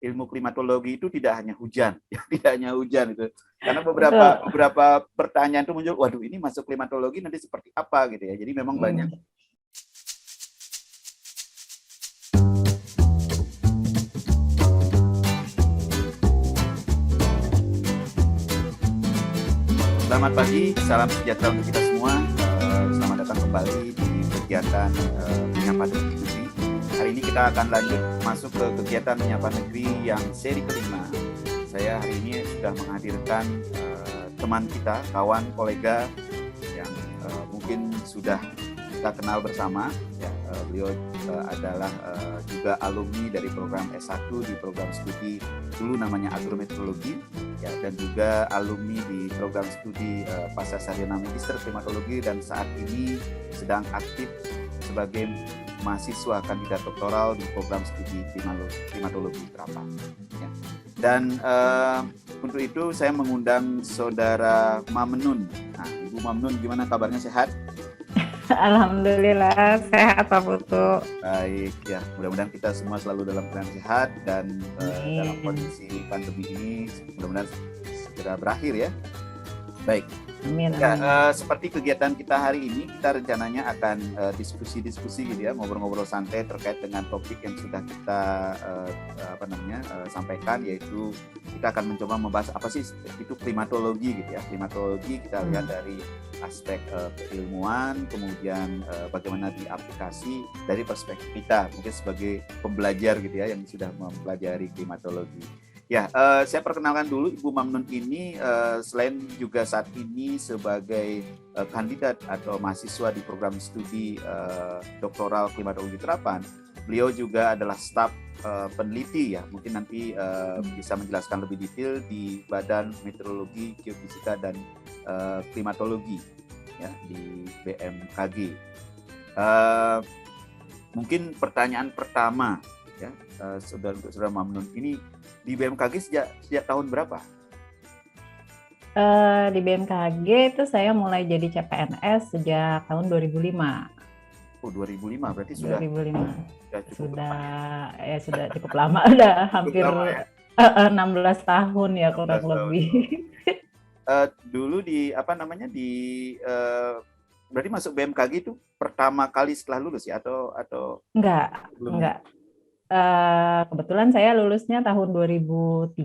ilmu klimatologi itu tidak hanya hujan, tidak hanya hujan itu. Karena beberapa pertanyaan itu muncul, waduh ini masuk klimatologi nanti seperti apa gitu ya. Jadi memang banyak. Selamat pagi, salam sejahtera untuk kita semua. Selamat datang kembali di kegiatan Menyapa Negeri. Hari ini kita akan lanjut masuk ke kegiatan Menyapa Negeri yang seri kelima. Saya hari ini sudah menghadirkan teman kita, kawan, kolega yang mungkin sudah kita kenal bersama. Ya, beliau adalah juga alumni dari program S1 di program studi dulu namanya agrometeorologi, ya, dan juga alumni di program studi pasca sarjana magister klimatologi, dan saat ini sedang aktif sebagai mahasiswa kandidat doktoral di program studi klimatologi Terapan. Ya. Dan untuk itu saya mengundang saudara Mamnun. Nah, Ibu Mamnun, gimana kabarnya, sehat? Alhamdulillah sehat Pak Putu. Baik ya, mudah-mudahan kita semua selalu dalam keadaan sehat dan dalam kondisi pandemi ini mudah-mudahan segera berakhir ya. Baik. Amin. Ya, seperti kegiatan kita hari ini, kita rencananya akan diskusi-diskusi gitu ya, ngobrol-ngobrol santai terkait dengan topik yang sudah kita sampaikan, yaitu kita akan mencoba membahas apa sih itu klimatologi gitu ya. Klimatologi kita lihat dari aspek keilmuan, kemudian bagaimana diaplikasi dari perspektif kita mungkin sebagai pembelajar gitu ya yang sudah mempelajari klimatologi. Ya, saya perkenalkan dulu Ibu Mamnun ini selain juga saat ini sebagai kandidat atau mahasiswa di program studi doktoral klimatologi Terapan, beliau juga adalah staf peneliti ya, mungkin nanti bisa menjelaskan lebih detail di Badan Meteorologi, Geofisika dan Klimatologi ya di BMKG. Mungkin pertanyaan pertama ya, saudara Mamnun, ini di BMKG sejak tahun berapa? Di BMKG itu saya mulai jadi CPNS sejak tahun 2005. Oh, 2005 berarti sudah 2005. Sudah cukup lama, udah hampir lama, ya? 16 tahun ya kurang lebih. Dulu berarti masuk BMKG itu pertama kali setelah lulus ya atau Enggak. Kebetulan saya lulusnya tahun 2003,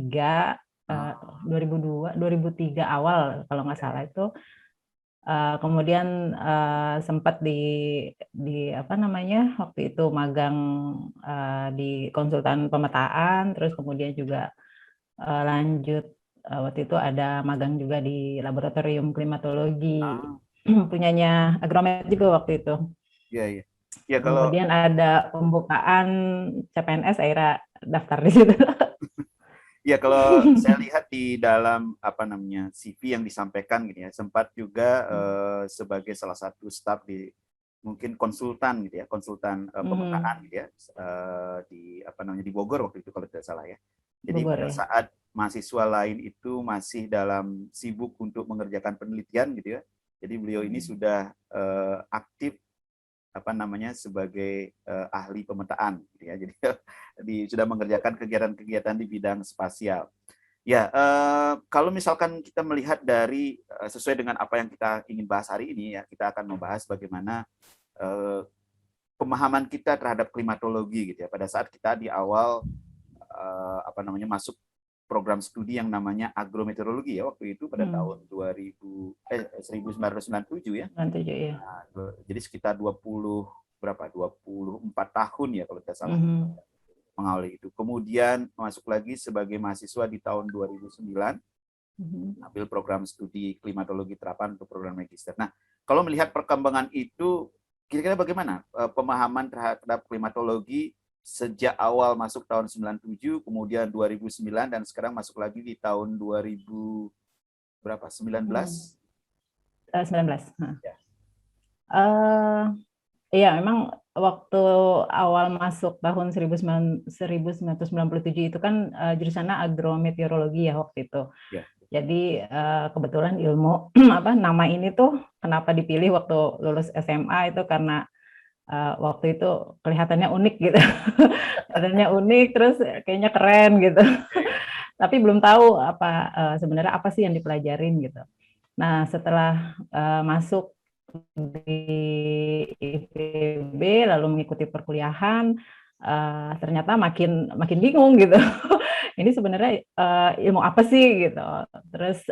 2003 awal kalau nggak salah itu. Kemudian sempat di waktu itu magang di konsultan pemetaan, terus kemudian juga lanjut waktu itu ada magang juga di laboratorium klimatologi punyanya Agromet juga waktu itu. Iya. Ya, kemudian ada pembukaan CPNS, akhirnya daftar di situ. Ya, kalau saya lihat di dalam CV yang disampaikan gitu ya, sempat juga sebagai salah satu staf di mungkin konsultan gitu ya, konsultan pemetaan gitu ya, di Bogor waktu itu kalau tidak salah ya. Jadi pada saat mahasiswa lain itu masih dalam sibuk untuk mengerjakan penelitian gitu ya. Jadi beliau ini sudah aktif sebagai ahli pemetaan gitu ya. Jadi sudah mengerjakan kegiatan-kegiatan di bidang spasial. Ya, kalau misalkan kita melihat dari sesuai dengan apa yang kita ingin bahas hari ini ya, kita akan membahas bagaimana pemahaman kita terhadap klimatologi gitu ya. Pada saat kita di awal masuk program studi yang namanya agrometeorologi ya waktu itu pada tahun 1997 ya. 97 ya. Nah, jadi sekitar 24 tahun ya kalau tidak salah mengawali itu. Kemudian masuk lagi sebagai mahasiswa di tahun 2009, ambil program studi klimatologi Terapan untuk program magister. Nah, kalau melihat perkembangan itu, kira-kira bagaimana pemahaman terhadap klimatologi sejak awal masuk tahun 97, kemudian 2009, dan sekarang masuk lagi di tahun 2019? 19. Ya. Iya, memang waktu awal masuk tahun 1997 itu kan jurusannya agrometeorologi ya waktu itu. Ya. Jadi kebetulan ilmu nama ini tuh kenapa dipilih waktu lulus SMA itu karena waktu itu kelihatannya unik gitu. Kelihatannya unik, terus kayaknya keren gitu. Tapi belum tahu sebenarnya apa sih yang dipelajarin gitu. Nah, setelah masuk di IPB lalu mengikuti perkuliahan, ternyata makin makin bingung gitu. Ini sebenarnya ilmu apa sih gitu. Terus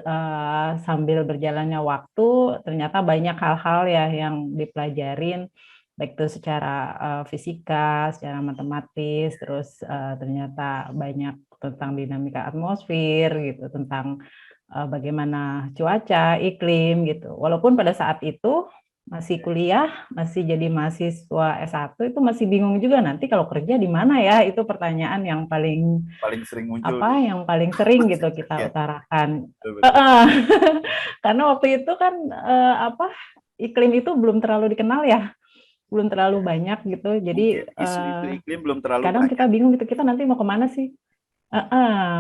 sambil berjalannya waktu, ternyata banyak hal-hal ya yang dipelajarin, baik itu secara fisika, secara matematis, terus ternyata banyak tentang dinamika atmosfer gitu, tentang bagaimana cuaca, iklim gitu. Walaupun pada saat itu masih kuliah, masih jadi mahasiswa S1 itu masih bingung juga nanti kalau kerja di mana ya, itu pertanyaan yang Paling sering muncul yang paling sering gitu masih kita ya, utarakan. betul betul. Karena waktu itu kan iklim itu belum terlalu dikenal ya, belum terlalu banyak gitu. Mungkin Jadi isu-isu iklim belum terlalu kadang kita banyak. bingung gitu, kita nanti mau kemana sih?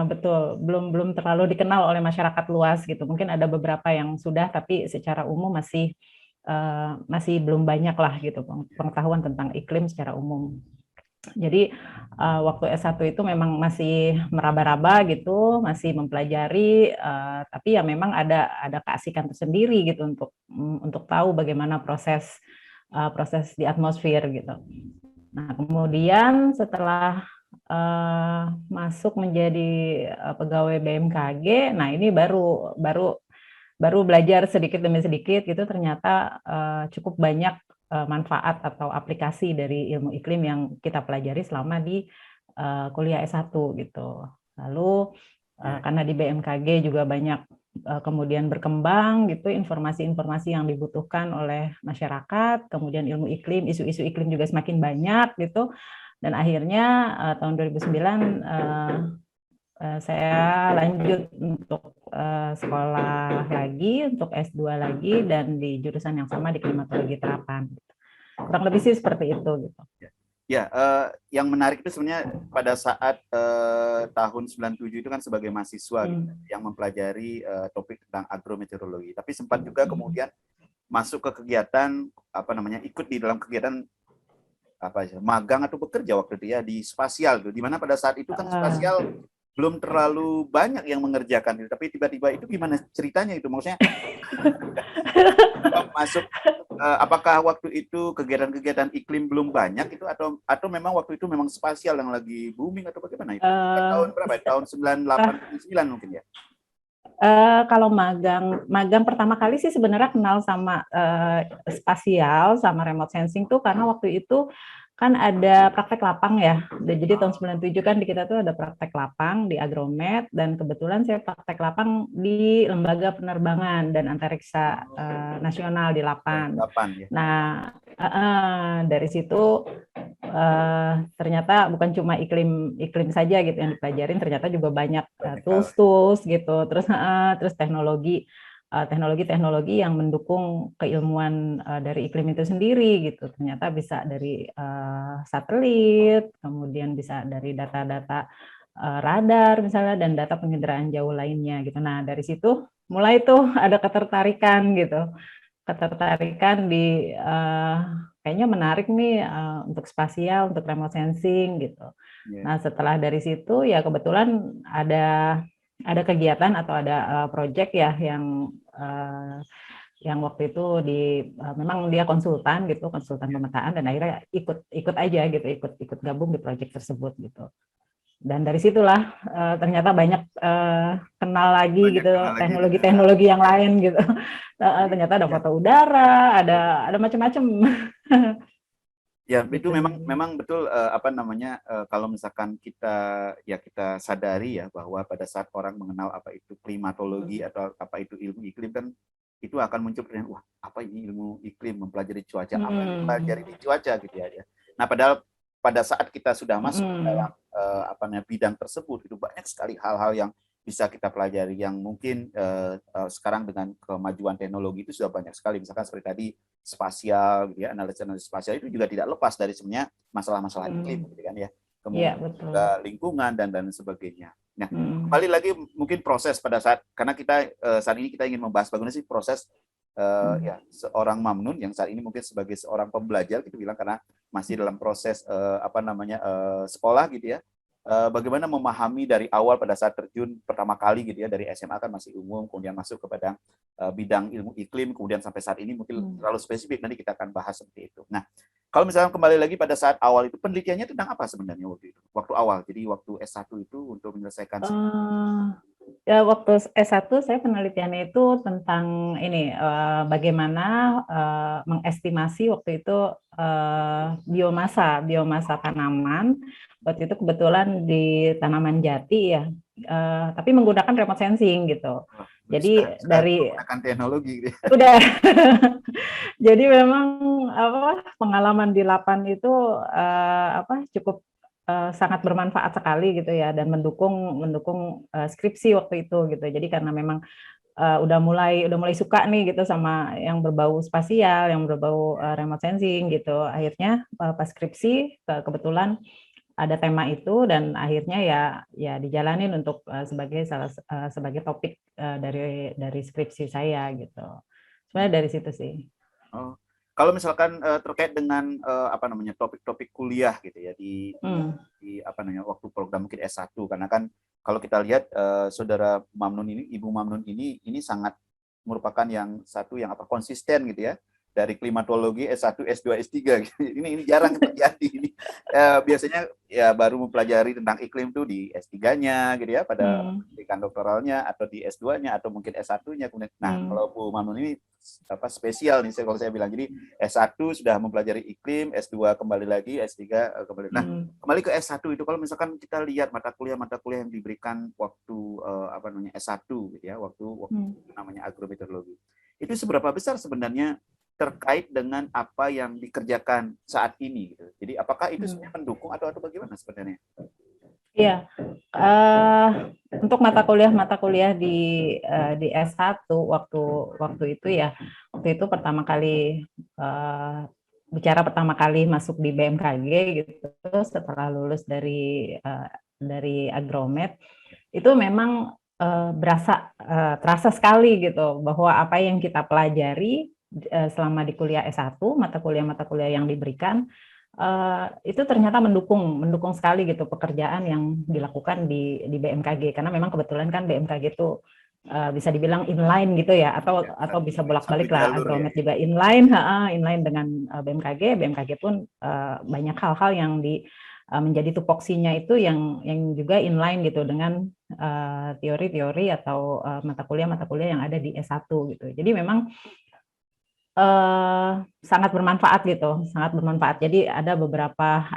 Betul, belum belum terlalu dikenal oleh masyarakat luas gitu. Mungkin ada beberapa yang sudah, tapi secara umum masih belum banyak lah gitu pengetahuan tentang iklim secara umum. Jadi waktu S1 itu memang masih meraba-raba gitu, masih mempelajari, tapi ya memang ada keasikan tersendiri gitu untuk tahu bagaimana proses di atmosfer gitu. Nah, kemudian setelah masuk menjadi pegawai BMKG, nah ini baru baru baru belajar sedikit demi sedikit gitu, ternyata cukup banyak manfaat atau aplikasi dari ilmu iklim yang kita pelajari selama di kuliah S1 gitu. Lalu Ya, karena di BMKG juga banyak kemudian berkembang gitu informasi-informasi yang dibutuhkan oleh masyarakat, kemudian ilmu iklim, isu-isu iklim juga semakin banyak gitu. Dan akhirnya tahun 2009 saya lanjut untuk sekolah lagi, untuk S2 lagi, dan di jurusan yang sama di klimatologi terapan. Kurang lebih sih seperti itu. Gitu. ya yang menarik itu sebenarnya pada saat tahun 97 itu kan sebagai mahasiswa gitu, yang mempelajari topik tentang agrometeorologi. Tapi sempat juga kemudian masuk ke kegiatan ikut di dalam kegiatan magang atau bekerja waktu itu ya di spasial tuh, di mana pada saat itu kan spasial belum terlalu banyak yang mengerjakan itu, tapi tiba-tiba itu gimana ceritanya itu, maksudnya masuk apakah waktu itu kegiatan-kegiatan iklim belum banyak itu atau memang waktu itu memang spasial yang lagi booming atau bagaimana itu? Tahun berapa ya? Tahun 98 mungkin ya? Kalau magang pertama kali sih sebenarnya kenal sama spasial sama remote sensing tuh karena waktu itu kan ada praktek lapang ya. Jadi tahun 97 kan di kita tuh ada praktek lapang di Agromet dan kebetulan saya praktek lapang di Lembaga Penerbangan dan Antariksa Nasional di Lapan. Ya. Nah, dari situ ternyata bukan cuma iklim saja gitu yang dipelajarin, ternyata juga banyak tools gitu, terus teknologi yang mendukung keilmuan dari iklim itu sendiri gitu. Ternyata bisa dari satelit, kemudian bisa dari data-data radar misalnya dan data penginderaan jauh lainnya gitu. Nah, dari situ mulai tuh ada ketertarikan gitu. Ketertarikan di kayaknya menarik nih untuk spasial, untuk remote sensing gitu. Nah, setelah dari situ ya kebetulan ada kegiatan atau ada project ya yang waktu itu memang dia konsultan gitu, konsultan pemetaan dan akhirnya ikut aja gitu, ikut gabung di project tersebut gitu. Dan dari situlah ternyata banyak kenal lagi gitu teknologi-teknologi yang lain gitu. Ternyata ada foto udara, ada macam-macam. Ya, itu memang betul kalau misalkan kita sadari ya bahwa pada saat orang mengenal apa itu klimatologi atau apa itu ilmu iklim kan itu akan muncul pertanyaan, wah apa ini ilmu iklim, mempelajari cuaca, apa yang dipelajari di cuaca gitu ya. Nah, padahal pada saat kita sudah masuk dalam bidang tersebut itu banyak sekali hal-hal yang bisa kita pelajari yang mungkin sekarang dengan kemajuan teknologi itu sudah banyak sekali, misalkan seperti tadi spasial gitu ya, analisis spasial itu juga tidak lepas dari sebenarnya masalah-masalah iklim gitu kan ya, kemudian juga lingkungan dan sebagainya. Nah, kembali lagi mungkin proses pada saat, karena kita saat ini kita ingin membahas bagaimana sih proses ya seorang Mamnun yang saat ini mungkin sebagai seorang pembelajar gitu bilang karena masih dalam proses sekolah gitu ya. Bagaimana memahami dari awal pada saat terjun pertama kali gitu ya dari SMA kan masih umum, kemudian masuk kepada bidang ilmu iklim, kemudian sampai saat ini mungkin terlalu spesifik, nanti kita akan bahas seperti itu. Nah, kalau misalnya kembali lagi pada saat awal itu penelitiannya tentang apa sebenarnya waktu itu? Waktu awal, jadi waktu S1 itu untuk menyelesaikan Ya, waktu S1 saya penelitiannya itu tentang ini bagaimana mengestimasi waktu itu biomasa tanaman. Waktu itu kebetulan di tanaman jati ya, tapi menggunakan remote sensing gitu. Jadi dari menggunakan teknologi gitu. Udah. Jadi memang pengalaman di Lapan itu cukup sangat bermanfaat sekali gitu ya, dan mendukung skripsi waktu itu gitu. Jadi karena memang udah mulai suka nih gitu sama yang berbau spasial, yang berbau remote sensing gitu. Akhirnya pas skripsi kebetulan ada tema itu, dan akhirnya ya dijalanin untuk sebagai topik dari skripsi saya gitu. Sebenarnya dari situ sih. Oh. Kalau misalkan terkait dengan topik-topik kuliah gitu ya di waktu program mungkin S1, karena kan kalau kita lihat saudara Mamnun ini, Ibu Mamnun ini sangat merupakan yang konsisten gitu ya. Dari klimatologi S1, S2, S3 gitu. Ini jarang terjadi ini. Biasanya ya baru mempelajari tentang iklim tuh di S3-nya gitu ya, pada pendidikan doktoralnya, atau di S2-nya, atau mungkin S1-nya. Nah, kalau Bu Mamnun ini spesial nih kalau saya bilang. Jadi S1 sudah mempelajari iklim, S2 kembali lagi, S3 kembali. Nah, kembali ke S1 itu, kalau misalkan kita lihat mata kuliah yang diberikan waktu S1 gitu ya, waktu namanya agrometeorologi. Itu seberapa besar sebenarnya terkait dengan apa yang dikerjakan saat ini gitu. Jadi apakah itu sebenarnya mendukung atau bagaimana sebenarnya? Iya, untuk mata kuliah di S1 waktu itu ya, waktu itu pertama kali bicara pertama kali masuk di BMKG gitu, setelah lulus dari agromet, itu memang terasa sekali gitu bahwa apa yang kita pelajari selama di kuliah S1, mata kuliah yang diberikan itu ternyata mendukung sekali gitu pekerjaan yang dilakukan di BMKG, karena memang kebetulan kan BMKG itu bisa dibilang inline gitu ya, atau bisa bolak-balik lah, agromet juga inline dengan BMKG pun banyak hal-hal yang menjadi tupoksinya itu yang juga inline gitu dengan teori-teori atau mata kuliah yang ada di S1 gitu. Jadi memang sangat bermanfaat gitu, sangat bermanfaat. Jadi ada beberapa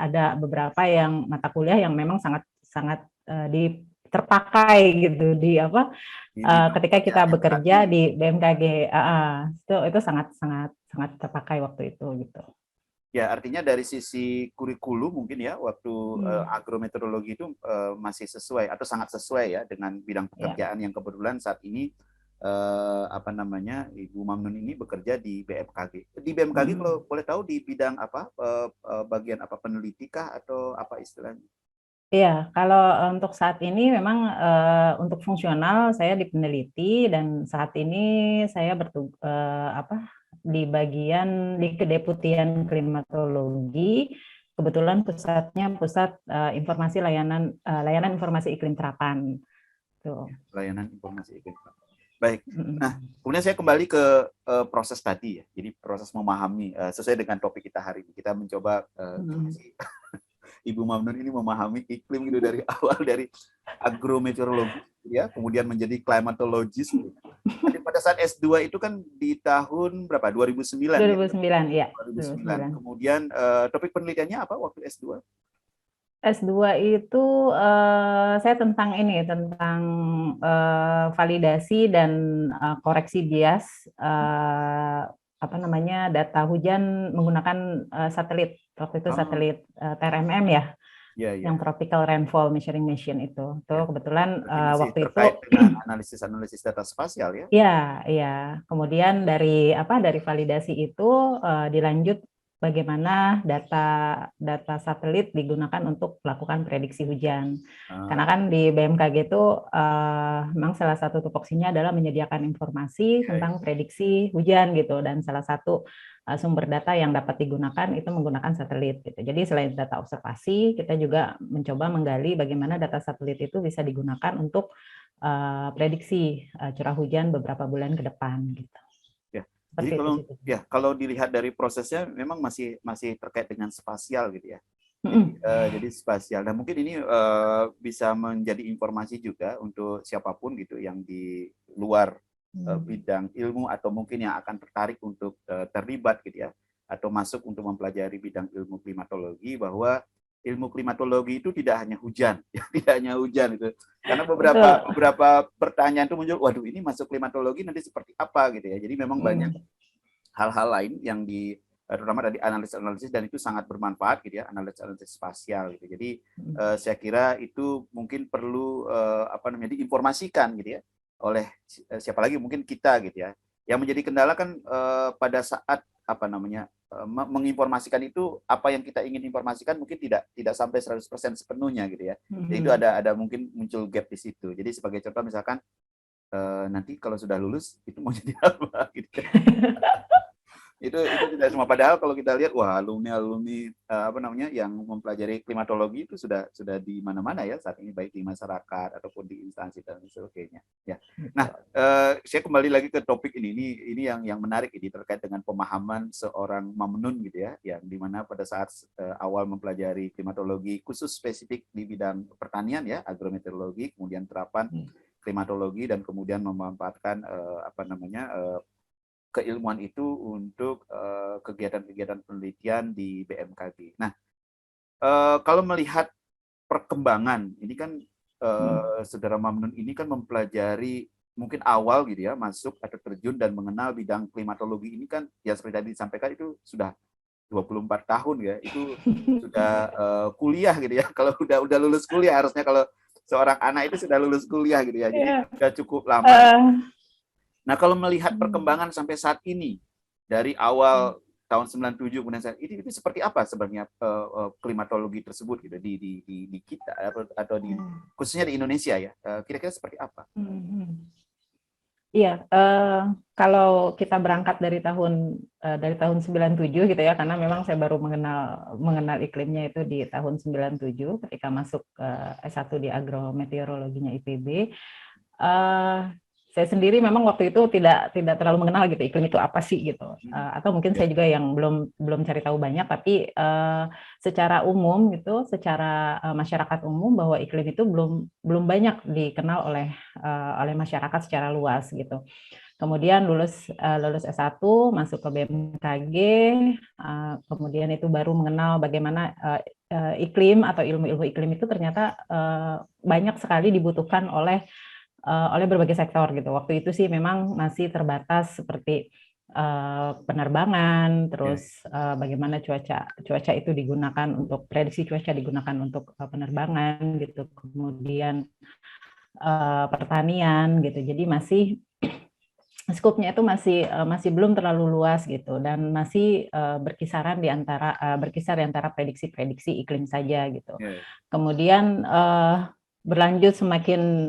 yang mata kuliah yang memang sangat terpakai gitu ketika kita bekerja di BMKG, itu sangat terpakai waktu itu gitu. Ya, artinya dari sisi kurikulum mungkin ya waktu agrometeorologi itu masih sesuai atau sangat sesuai ya dengan bidang pekerjaan yang kebetulan saat ini Ibu Mamnun ini bekerja di BMKG. Di BMKG kalau boleh tahu di bidang apa? Bagian apa, peneliti kah atau apa istilahnya? Iya, kalau untuk saat ini memang untuk fungsional saya di peneliti, dan saat ini saya di kedeputian klimatologi. Kebetulan pusatnya pusat informasi layanan informasi iklim terapan. Tuh. Layanan informasi iklim terapan. Baik. Nah, kemudian saya kembali ke proses tadi ya. Jadi proses memahami sesuai dengan topik kita hari ini. Kita mencoba Ibu Mamnun ini memahami iklim gitu dari awal, dari agrometeorologi ya, kemudian menjadi klimatologis. Jadi pada saat S2 itu kan di tahun berapa? 2009 ya? 2009. Kemudian topik penelitiannya apa waktu S2? S2 itu saya tentang validasi dan koreksi bias data hujan menggunakan satelit. Waktu itu satelit TRMM ya. Yang Tropical Rainfall Measuring Machine itu. Kebetulan waktu itu dengan analisis data spasial ya. Iya. Kemudian dari validasi itu dilanjut bagaimana data satelit digunakan untuk melakukan prediksi hujan. Karena kan di BMKG itu memang salah satu tupoksinya adalah menyediakan informasi tentang prediksi hujan gitu, dan salah satu sumber data yang dapat digunakan itu menggunakan satelit gitu. Jadi selain data observasi, kita juga mencoba menggali bagaimana data satelit itu bisa digunakan untuk prediksi curah hujan beberapa bulan ke depan gitu. Jadi kalau dilihat dari prosesnya memang masih terkait dengan spasial gitu ya. Jadi spasial. Dan mungkin ini bisa menjadi informasi juga untuk siapapun gitu yang di luar bidang ilmu atau mungkin yang akan tertarik untuk terlibat gitu ya, atau masuk untuk mempelajari bidang ilmu klimatologi, bahwa ilmu klimatologi itu tidak hanya hujan, tidak hanya hujan itu. Karena beberapa pertanyaan itu muncul, waduh ini masuk klimatologi nanti seperti apa gitu ya. Jadi memang banyak hal-hal lain yang terutama dari analisis dan itu sangat bermanfaat gitu ya, analisis spasial gitu. Jadi saya kira itu mungkin perlu diinformasikan gitu ya oleh siapa lagi, mungkin kita gitu ya. Yang menjadi kendala kan pada saat menginformasikan itu, apa yang kita ingin informasikan mungkin tidak sampai 100% sepenuhnya gitu ya. Jadi itu ada mungkin muncul gap di situ. Jadi sebagai contoh misalkan nanti kalau sudah lulus itu mau jadi apa gitu. itu tidak semua, padahal kalau kita lihat wah alumni yang mempelajari klimatologi itu sudah di mana-mana ya saat ini, baik di masyarakat ataupun di instansi dan sebagainya ya. Nah, saya kembali lagi ke topik ini yang menarik ini terkait dengan pemahaman seorang Mamnun gitu ya, yang dimana pada saat awal mempelajari klimatologi khusus spesifik di bidang pertanian ya, agrometeorologi, kemudian terapan klimatologi, dan kemudian memanfaatkan keilmuan itu untuk kegiatan-kegiatan penelitian di BMKG. Nah, kalau melihat perkembangan, ini kan Saudara Mamnun ini kan mempelajari mungkin awal gitu ya, masuk atau terjun dan mengenal bidang klimatologi ini kan, ya seperti tadi disampaikan itu sudah 24 tahun ya, itu sudah kuliah gitu ya. Kalau udah lulus kuliah, harusnya kalau seorang anak itu sudah lulus kuliah gitu ya, jadi sudah cukup lama. Nah, kalau melihat perkembangan sampai saat ini, dari awal tahun 97 kemudian saat ini, itu seperti apa sebenarnya klimatologi tersebut gitu di kita atau khususnya di Indonesia ya, kira-kira seperti apa? Iya, kalau kita berangkat dari tahun 97 gitu ya, karena memang saya baru mengenal iklimnya itu di tahun 97 ketika masuk S1 di agrometeorologinya IPB. Saya sendiri memang waktu itu tidak terlalu mengenal gitu iklim itu apa sih gitu, atau mungkin saya juga yang belum cari tahu banyak, tapi secara umum gitu, secara masyarakat umum, bahwa iklim itu belum banyak dikenal oleh masyarakat secara luas gitu. Kemudian lulus S1, masuk ke BMKG, kemudian itu baru mengenal bagaimana iklim atau ilmu-ilmu iklim itu ternyata banyak sekali dibutuhkan oleh berbagai sektor gitu. Waktu itu sih memang masih terbatas seperti penerbangan, terus bagaimana cuaca itu digunakan untuk prediksi cuaca, digunakan untuk penerbangan gitu. Kemudian pertanian gitu. Jadi masih skupnya itu masih belum terlalu luas gitu, dan masih berkisar di antara prediksi-prediksi iklim saja gitu. Kemudian berlanjut semakin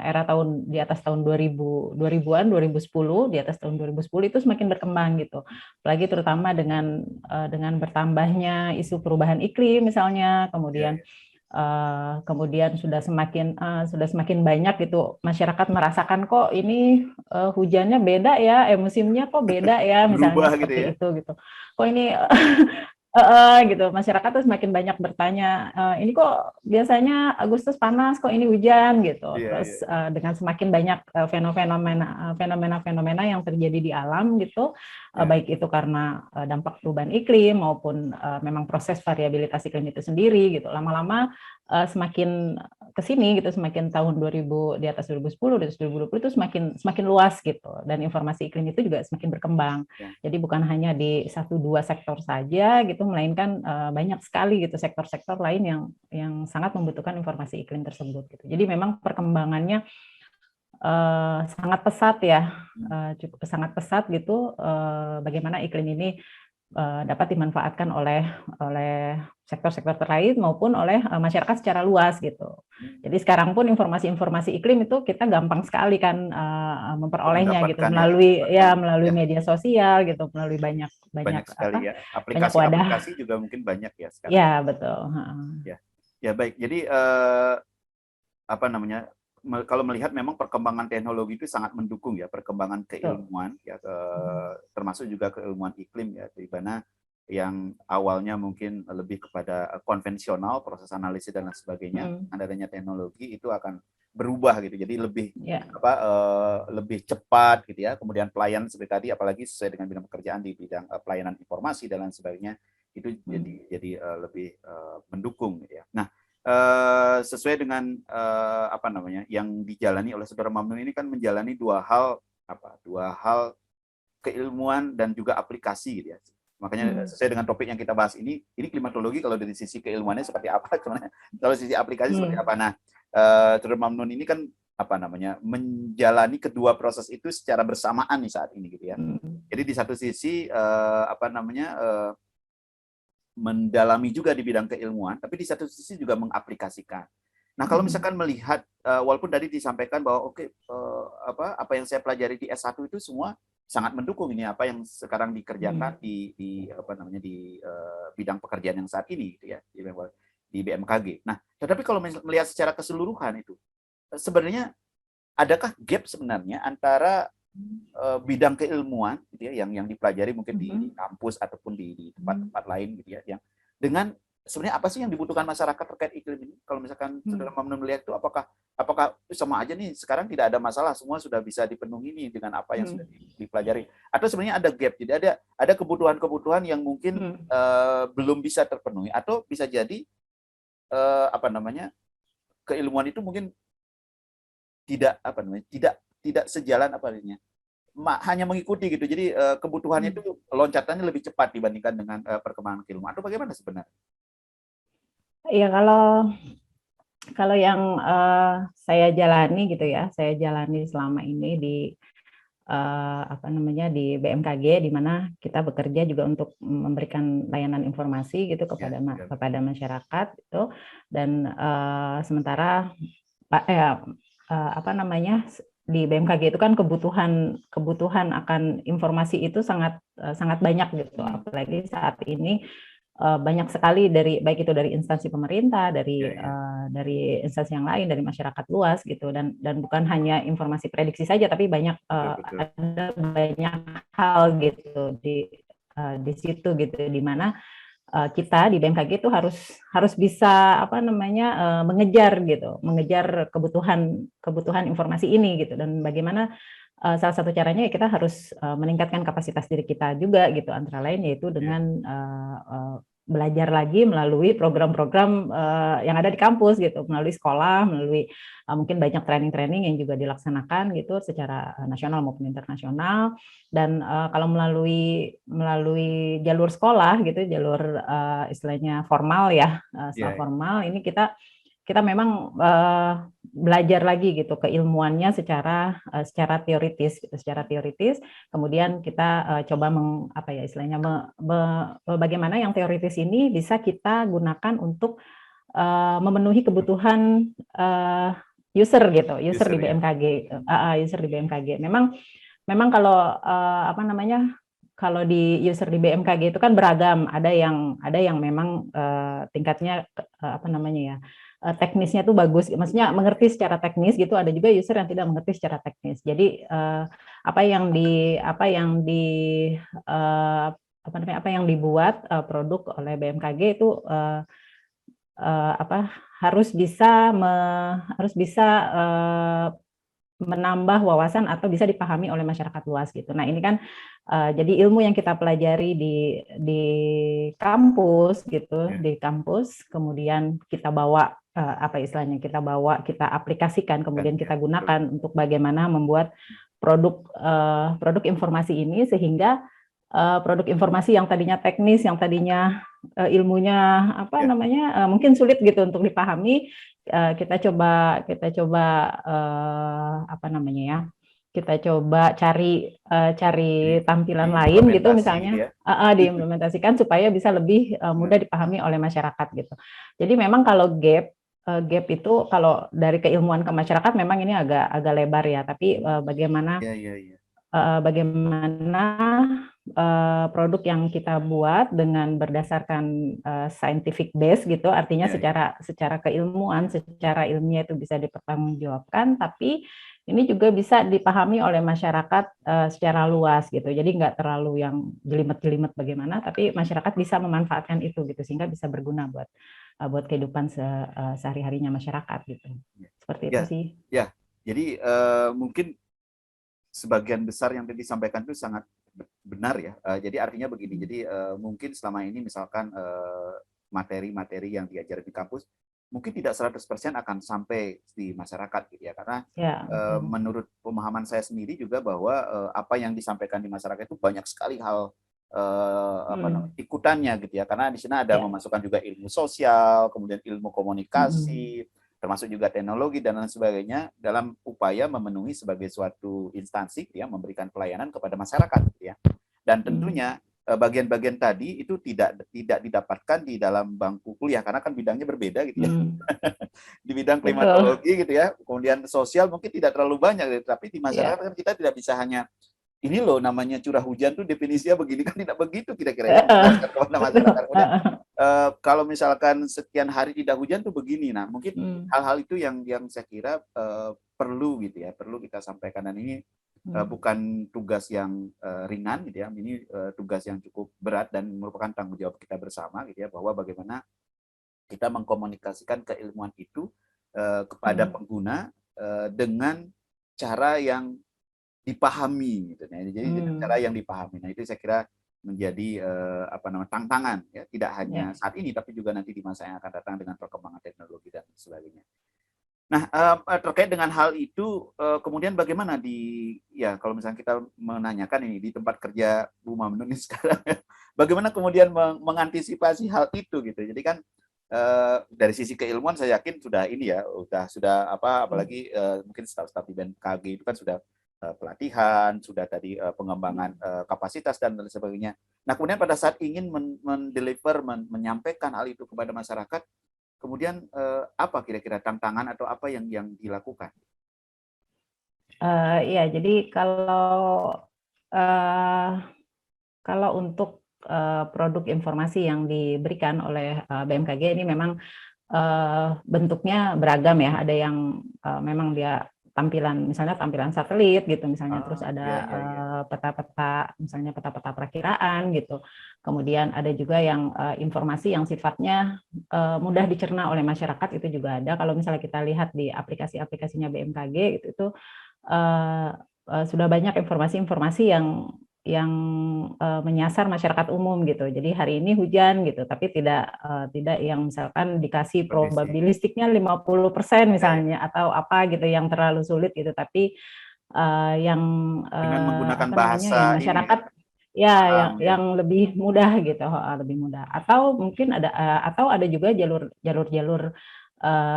era tahun di atas tahun 2000-an, 2010, di atas tahun 2010 itu semakin berkembang gitu. Apalagi terutama dengan bertambahnya isu perubahan iklim misalnya, kemudian sudah semakin banyak gitu masyarakat merasakan, kok ini hujannya beda ya, musimnya kok beda ya, misalnya seperti itu gitu. Kok ini gitu, masyarakat tuh semakin banyak bertanya, ini kok biasanya Agustus panas, kok ini hujan gitu. Terus dengan semakin banyak fenomena yang terjadi di alam gitu, baik itu karena dampak perubahan iklim maupun memang proses variabilitas iklim itu sendiri gitu. Lama-lama semakin ke sini gitu, semakin tahun 2000 di atas 2010, di atas 2020 itu semakin luas gitu, dan informasi iklim itu juga semakin berkembang. Jadi bukan hanya di 1-2 sektor saja gitu, melainkan banyak sekali gitu sektor-sektor lain yang sangat membutuhkan informasi iklim tersebut gitu. Jadi memang perkembangannya sangat pesat ya, cukup sangat pesat gitu, bagaimana iklim ini dapat dimanfaatkan oleh sektor-sektor terkait maupun oleh masyarakat secara luas gitu. Jadi sekarang pun informasi-informasi iklim itu kita gampang sekali kan memperolehnya gitu Mendapatkan melalui ya, media sosial gitu, melalui banyak banyak sekali ya. banyak wadah. Aplikasi-aplikasi juga mungkin banyak ya sekarang. Ya, betul. Ya, ya baik. Jadi apa namanya? Kalau melihat memang perkembangan teknologi itu sangat mendukung ya perkembangan keilmuan ya, termasuk juga keilmuan iklim ya, di mana yang awalnya mungkin lebih kepada konvensional proses analisis dan lain sebagainya, adanya teknologi itu akan berubah gitu, jadi lebih lebih cepat gitu ya, kemudian pelayanan seperti tadi, apalagi sesuai dengan bidang pekerjaan di bidang pelayanan informasi dan lain sebagainya, itu jadi lebih mendukung gitu ya. Nah, sesuai dengan apa namanya yang dijalani oleh Saudara Mamnun ini kan menjalani dua hal keilmuan dan juga aplikasi gitu ya. Makanya sesuai dengan topik yang kita bahas ini klimatologi kalau dari sisi keilmuannya seperti apa, kalau sisi aplikasi seperti apa. Nah, Saudara Mamnun ini kan apa namanya menjalani kedua proses itu secara bersamaan nih saat ini gitu ya. Jadi di satu sisi apa namanya mendalami juga di bidang keilmuan, tapi di satu sisi juga mengaplikasikan. Nah, kalau misalkan melihat, walaupun tadi disampaikan bahwa apa yang saya pelajari di S1 itu semua sangat mendukung ini apa yang sekarang dikerjakan di apa namanya di bidang pekerjaan yang saat ini gitu ya di BMKG. Nah, tetapi kalau melihat secara keseluruhan itu sebenarnya adakah gap sebenarnya antara bidang keilmuan gitu ya yang dipelajari mungkin di kampus ataupun di tempat-tempat lain gitu ya yang dengan sebenarnya apa sih yang dibutuhkan masyarakat terkait iklim ini? Kalau misalkan Saudara Mamnun melihat itu apakah sama aja nih sekarang tidak ada masalah, semua sudah bisa dipenuhi nih dengan apa yang sudah dipelajari, atau sebenarnya ada gap, jadi ada kebutuhan-kebutuhan yang mungkin belum bisa terpenuhi, atau bisa jadi apa namanya keilmuan itu mungkin tidak apa namanya tidak sejalan apa namanya hanya mengikuti gitu, jadi kebutuhannya itu loncatannya lebih cepat dibandingkan dengan perkembangan keilmuan, atau bagaimana sebenarnya? Iya, kalau yang saya jalani gitu ya, saya jalani selama ini di apa namanya di BMKG, di mana kita bekerja juga untuk memberikan layanan informasi gitu kepada masyarakat itu, dan sementara apa namanya di BMKG itu kan kebutuhan akan informasi itu sangat banyak gitu, apalagi saat ini banyak sekali baik itu dari instansi pemerintah, dari instansi yang lain, dari masyarakat luas gitu, dan bukan hanya informasi prediksi saja, tapi banyak ada banyak hal gitu di situ gitu, di mana kita di BMKG itu harus bisa apa namanya mengejar kebutuhan informasi ini gitu, dan bagaimana salah satu caranya ya kita harus meningkatkan kapasitas diri kita juga gitu, antara lain yaitu dengan belajar lagi melalui program-program yang ada di kampus gitu, melalui sekolah, melalui mungkin banyak training-training yang juga dilaksanakan gitu secara nasional maupun internasional. Dan kalau melalui jalur sekolah gitu, jalur istilahnya formal ya, setelah formal ini kita memang belajar lagi gitu keilmuannya secara teoritis gitu, kemudian kita coba istilahnya bagaimana yang teoritis ini bisa kita gunakan untuk memenuhi kebutuhan user di BMKG, user di BMKG. Memang kalau apa namanya kalau di user di BMKG itu kan beragam, ada yang memang tingkatnya apa namanya ya, teknisnya tuh bagus, maksudnya mengerti secara teknis gitu, ada juga user yang tidak mengerti secara teknis. Jadi apa yang dibuat produk oleh BMKG itu harus bisa menambah wawasan atau bisa dipahami oleh masyarakat luas gitu. Nah, ini kan jadi ilmu yang kita pelajari di kampus gitu, di kampus, kemudian kita bawa kita aplikasikan, kemudian kita gunakan untuk bagaimana membuat produk informasi ini, sehingga produk informasi yang tadinya teknis, yang tadinya ilmunya mungkin sulit gitu untuk dipahami, kita coba kita coba cari tampilan lain gitu Diimplementasi gitu misalnya, ya. diimplementasikan supaya bisa lebih mudah dipahami oleh masyarakat gitu. Jadi memang kalau gap itu kalau dari keilmuan ke masyarakat memang ini agak lebar ya, tapi bagaimana Iya, iya, iya. bagaimana produk yang kita buat dengan berdasarkan scientific base gitu, artinya Iya, iya. secara keilmuan, secara ilmiah itu bisa dipertanggungjawabkan, tapi ini juga bisa dipahami oleh masyarakat secara luas gitu. Jadi nggak terlalu yang jelimet-jelimet bagaimana, tapi masyarakat bisa memanfaatkan itu gitu sehingga bisa berguna buat kehidupan sehari-harinya masyarakat gitu. Seperti itu Ya, sih. ya. Jadi mungkin sebagian besar yang tadi disampaikan itu sangat benar ya. Jadi artinya begini. Jadi mungkin selama ini misalkan materi-materi yang diajar di kampus mungkin tidak 100% akan sampai di masyarakat gitu ya. Karena Ya, betul. menurut pemahaman saya sendiri juga bahwa apa yang disampaikan di masyarakat itu banyak sekali hal apa namanya ikutannya gitu ya. Karena di sana ada Ya. memasukkan juga ilmu sosial, kemudian ilmu Mm-mm. komunikasi, termasuk juga teknologi dan lain sebagainya dalam upaya memenuhi sebagai suatu instansi ya memberikan pelayanan kepada masyarakat gitu ya. Dan tentunya bagian-bagian tadi itu tidak didapatkan di dalam bangku kuliah karena kan bidangnya berbeda gitu ya. Di bidang Betul. klimatologi gitu ya, kemudian sosial mungkin tidak terlalu banyak gitu, tapi di masyarakat Ya. kan kita tidak bisa hanya ini loh namanya curah hujan tuh definisinya begini kan tidak begitu kira-kira ya menjelaskan kepada masyarakat. Kemudian kalau misalkan sekian hari tidak hujan tuh begini. Nah, mungkin hal-hal itu yang saya kira perlu gitu ya, perlu kita sampaikan dan ini bukan tugas yang ringan gitu ya. Ini tugas yang cukup berat dan merupakan tanggung jawab kita bersama gitu ya bahwa bagaimana kita mengkomunikasikan keilmuan itu kepada pengguna dengan cara yang dipahami gitu. Nah, jadi dengan cara yang dipahami. Nah, itu saya kira menjadi apa namanya tantangan ya, tidak hanya Ya. saat ini tapi juga nanti di masa yang akan datang dengan perkembangan teknologi dan sebagainya. Nah, terkait dengan hal itu kemudian bagaimana ya kalau misalnya kita menanyakan ini di tempat kerja Bu Mamnun ini sekarang bagaimana kemudian mengantisipasi hal itu gitu. Jadi kan dari sisi keilmuan saya yakin sudah ini ya, sudah apa apalagi mungkin staf-staf di BMKG itu kan sudah pelatihan, sudah tadi pengembangan kapasitas dan lain sebagainya. Nah, kemudian pada saat ingin mendeliver, menyampaikan hal itu kepada masyarakat, kemudian apa kira-kira tantangan atau apa yang dilakukan? Iya, jadi kalau untuk produk informasi yang diberikan oleh BMKG ini memang bentuknya beragam ya. Ada yang memang dia misalnya tampilan satelit gitu, misalnya terus ada Iya, iya, iya. peta-peta, misalnya peta-peta perakiraan gitu. Kemudian ada juga yang informasi yang sifatnya mudah dicerna oleh masyarakat itu juga ada. Kalau misalnya kita lihat di aplikasi-aplikasinya BMKG itu sudah banyak informasi-informasi yang menyasar masyarakat umum gitu. Jadi hari ini hujan gitu, tapi tidak yang misalkan dikasih Kondisi. probabilistiknya 50% Ya, ya. misalnya atau apa gitu yang terlalu sulit gitu, tapi yang Dengan menggunakan apa namanya yang bahasa ini ya, masyarakat ya paham ya. yang lebih mudah gitu, lebih mudah. Atau mungkin ada juga jalur-jalur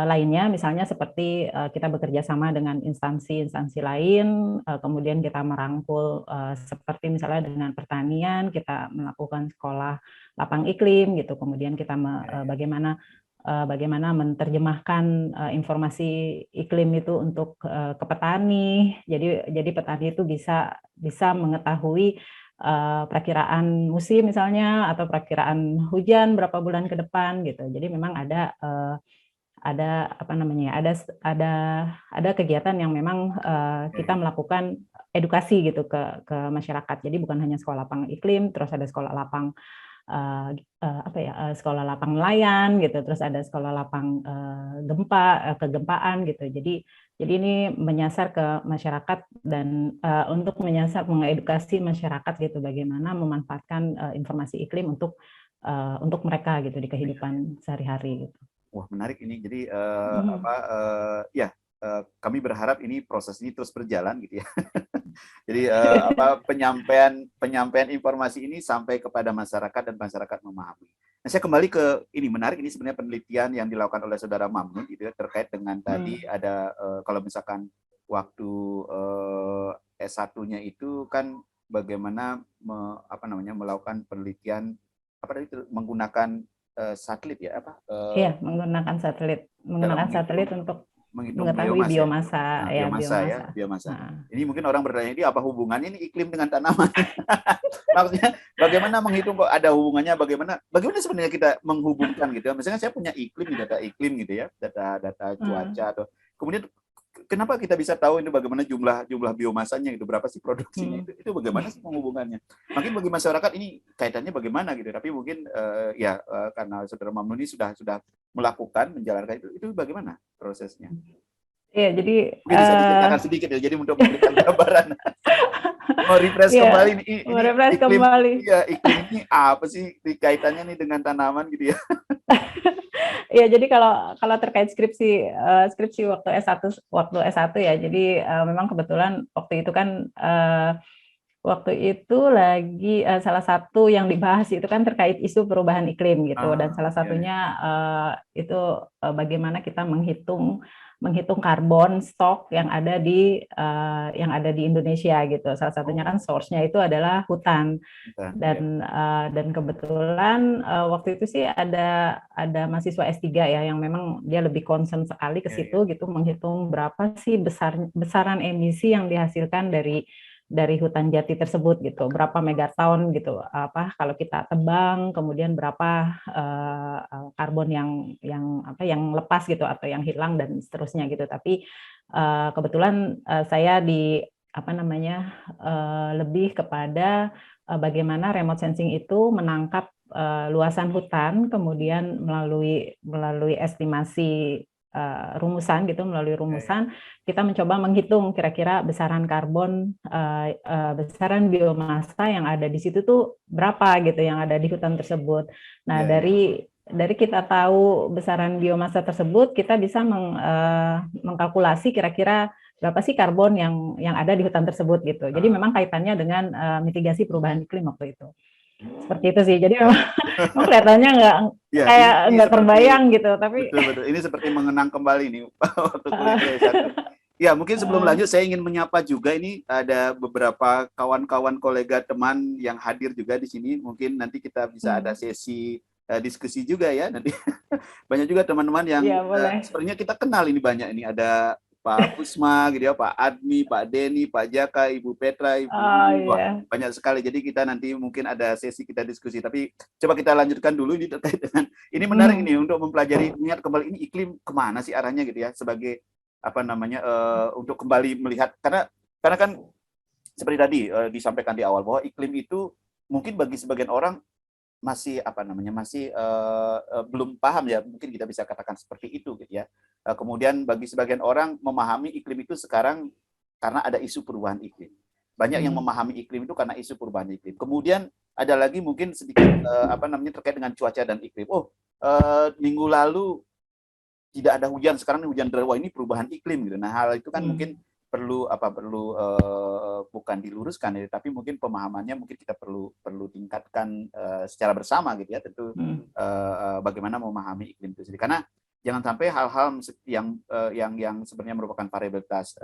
lainnya, misalnya seperti kita bekerja sama dengan instansi-instansi lain, kemudian kita merangkul seperti misalnya dengan pertanian, kita melakukan sekolah lapang iklim gitu, kemudian kita Ya, ya. bagaimana menerjemahkan informasi iklim itu untuk ke petani, jadi petani itu bisa mengetahui perakiraan musim misalnya atau perakiraan hujan berapa bulan ke depan gitu. Jadi memang ada apa namanya ya, ada kegiatan yang memang Ya, kita ya. melakukan edukasi gitu ke masyarakat. Jadi bukan hanya sekolah lapang iklim, terus ada sekolah lapang apa ya, sekolah lapang nelayan gitu, terus ada sekolah lapang kegempaan gitu. Jadi ini menyasar ke masyarakat dan untuk mengedukasi masyarakat gitu bagaimana memanfaatkan informasi iklim untuk mereka gitu di kehidupan sehari-hari gitu. Wah, menarik ini. Jadi Mhm. ya kami berharap ini proses ini terus berjalan gitu ya. Jadi apa penyampaian penyampaian informasi ini sampai kepada masyarakat dan masyarakat memahami. Nah, saya kembali ke ini menarik ini sebenarnya penelitian yang dilakukan oleh Saudara Mamnun gitu ya terkait dengan tadi Hmm. ada kalau misalkan waktu S1-nya itu kan bagaimana melakukan penelitian menggunakan satelit ya Iya, menggunakan satelit menghitung untuk menghitung mengetahui biomas ya. biomasa, Nah, ya biomasa ya, biomasa. biomasa. Nah. Ini mungkin orang bertanya, ini apa hubungannya ini iklim dengan tanaman? Maksudnya bagaimana menghitung kok ada hubungannya, bagaimana sebenarnya kita menghubungkan gitu ya. Misalnya saya punya iklim, data iklim gitu ya, data cuaca atau kemudian kenapa kita bisa tahu ini bagaimana jumlah biomasanya itu berapa sih produksinya itu bagaimana sih penghubungannya? Mungkin bagi masyarakat ini kaitannya bagaimana gitu. Tapi mungkin karena Saudara Mamnu ini sudah melakukan menjalankan itu bagaimana prosesnya? Iya, jadi Mungkin bisa diceritakan sedikit ya, jadi untuk memberikan gambaran. Merefresh kembali ini iklim, kembali. ya iklim ini apa sih kaitannya nih dengan tanaman gitu ya? Iya, jadi kalau terkait skripsi waktu S1 ya. Jadi memang kebetulan waktu itu kan waktu itu lagi salah satu yang dibahas itu kan terkait isu perubahan iklim gitu, dan salah satunya itu bagaimana kita menghitung karbon stok yang ada di Indonesia gitu. Salah satunya kan source-nya itu adalah hutan. Dan kebetulan waktu itu sih ada mahasiswa S3 ya yang memang dia lebih concern sekali ke situ gitu, menghitung berapa sih besaran emisi yang dihasilkan dari hutan jati tersebut gitu, berapa megaton gitu, kalau kita tebang, kemudian berapa karbon yang lepas gitu atau yang hilang dan seterusnya gitu. Tapi kebetulan saya lebih kepada bagaimana remote sensing itu menangkap luasan hutan, kemudian melalui estimasi melalui rumusan kita mencoba menghitung kira-kira besaran karbon, besaran biomasa yang ada di situ tuh berapa gitu yang ada di hutan tersebut. Nah, dari kita tahu besaran biomasa tersebut, kita bisa mengkalkulasi kira-kira berapa sih karbon yang ada di hutan tersebut gitu. Jadi memang kaitannya dengan mitigasi perubahan iklim waktu itu. Seperti itu sih. Jadi memang kelihatannya nggak terbayang gitu. Tapi betul. Ini seperti mengenang kembali nih waktu kuliah S1. Ya, mungkin sebelum lanjut saya ingin menyapa juga, ini ada beberapa kawan-kawan kolega teman yang hadir juga di sini. Mungkin nanti kita bisa ada sesi diskusi juga ya nanti. Banyak juga teman-teman yang sepertinya kita kenal ini, banyak ini, ada Pak Pusma gitu ya, Pak Admi, Pak Denny, Pak Jaka, Ibu Petra, Ibu banyak sekali. Jadi kita nanti mungkin ada sesi kita diskusi. Tapi coba kita lanjutkan dulu ini terkait dengan ini, menarik ini untuk mempelajari niat kembali ini iklim kemana sih arahnya gitu ya, sebagai untuk kembali melihat, karena kan seperti tadi disampaikan di awal bahwa iklim itu mungkin bagi sebagian orang masih belum paham ya, mungkin kita bisa katakan seperti itu gitu ya. Kemudian bagi sebagian orang memahami iklim itu sekarang karena ada isu perubahan iklim. Banyak yang memahami iklim itu karena isu perubahan iklim. Kemudian ada lagi mungkin sedikit terkait dengan cuaca dan iklim. Minggu lalu tidak ada hujan, sekarang hujan deras, ini perubahan iklim gitu. Nah, hal itu kan mungkin perlu bukan diluruskan ya, tapi mungkin pemahamannya mungkin kita perlu tingkatkan secara bersama gitu ya, tentu bagaimana memahami iklim itu sendiri, karena jangan sampai hal-hal yang sebenarnya merupakan variabilitas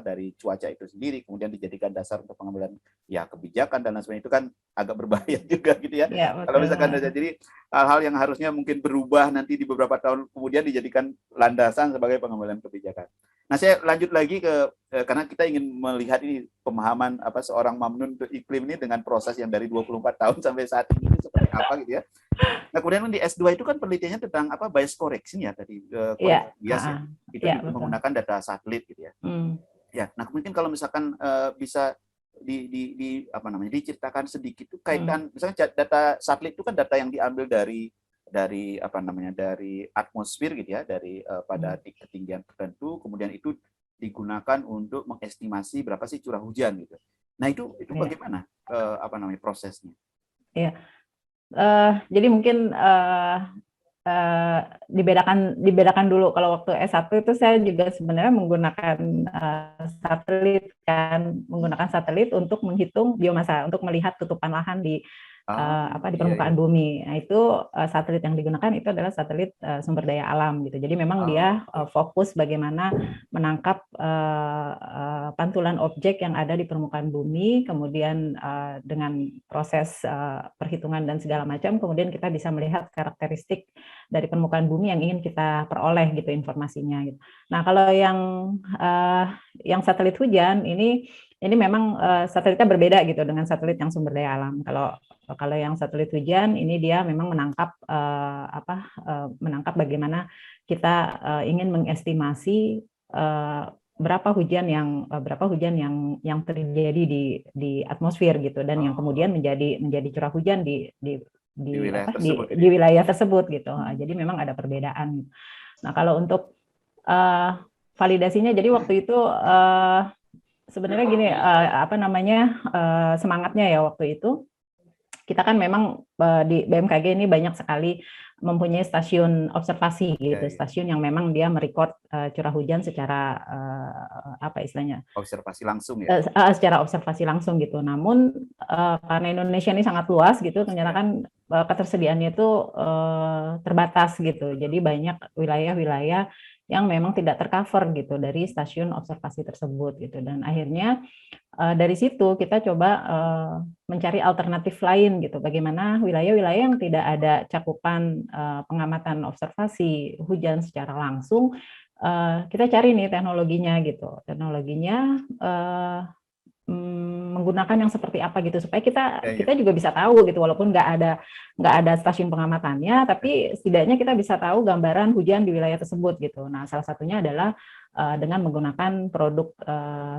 dari cuaca itu sendiri kemudian dijadikan dasar untuk pengambilan kebijakan dan lain sebagainya, itu kan agak berbahaya juga gitu ya. Kalau misalkan jadi hal-hal yang harusnya mungkin berubah nanti di beberapa tahun kemudian dijadikan landasan sebagai pengambilan kebijakan. Nah, saya lanjut lagi karena kita ingin melihat ini pemahaman seorang Mamnun untuk iklim ini dengan proses yang dari 24 tahun sampai saat ini seperti apa gitu ya. Nah, kemudian di S2 itu kan penelitiannya tentang bias correction ya tadi, bias ya. Itu menggunakan data satelit gitu ya. Ya, nah mungkin kalau misalkan bisa diceritakan sedikit itu kaitan, misalnya data satelit itu kan data yang diambil dari atmosfer gitu ya, dari pada ketinggian tertentu, kemudian itu digunakan untuk mengestimasi berapa sih curah hujan gitu. Nah, itu bagaimana prosesnya? Iya. Jadi mungkin dibedakan dulu. Kalau waktu S1 itu saya juga sebenarnya menggunakan satelit untuk menghitung biomasa, untuk melihat tutupan lahan di di Iya, iya. permukaan bumi. Nah, itu satelit yang digunakan itu adalah satelit sumber daya alam gitu. Jadi memang dia Oke. fokus bagaimana menangkap pantulan objek yang ada di permukaan bumi, kemudian dengan proses perhitungan dan segala macam, kemudian kita bisa melihat karakteristik dari permukaan bumi yang ingin kita peroleh gitu informasinya. Gitu. Nah, kalau yang satelit hujan ini memang satelitnya berbeda gitu dengan satelit yang sumber daya alam. Kalau yang satelit hujan ini dia memang menangkap bagaimana kita ingin mengestimasi berapa hujan yang terjadi di atmosfer gitu, dan yang kemudian menjadi curah hujan Di wilayah tersebut gitu di ya. wilayah tersebut gitu. Jadi memang ada perbedaan. Nah, kalau untuk validasinya, jadi waktu itu sebenarnya gini, semangatnya ya waktu itu kita kan memang di BMKG ini banyak sekali mempunyai stasiun observasi gitu, Ya, ya. stasiun yang memang dia merekod curah hujan secara Observasi langsung ya. secara observasi langsung gitu. Namun karena Indonesia ini sangat luas gitu, ternyata kan ketersediaannya itu terbatas gitu. Jadi banyak wilayah-wilayah yang memang tidak tercover gitu dari stasiun observasi tersebut gitu. Dan akhirnya dari situ kita coba mencari alternatif lain gitu. Bagaimana wilayah-wilayah yang tidak ada cakupan pengamatan observasi hujan secara langsung, kita cari nih teknologinya gitu. Teknologinya menggunakan yang seperti apa gitu, supaya Ya, ya. kita juga bisa tahu gitu, walaupun nggak ada stasiun pengamatannya, tapi setidaknya kita bisa tahu gambaran hujan di wilayah tersebut gitu. Nah, salah satunya adalah dengan menggunakan produk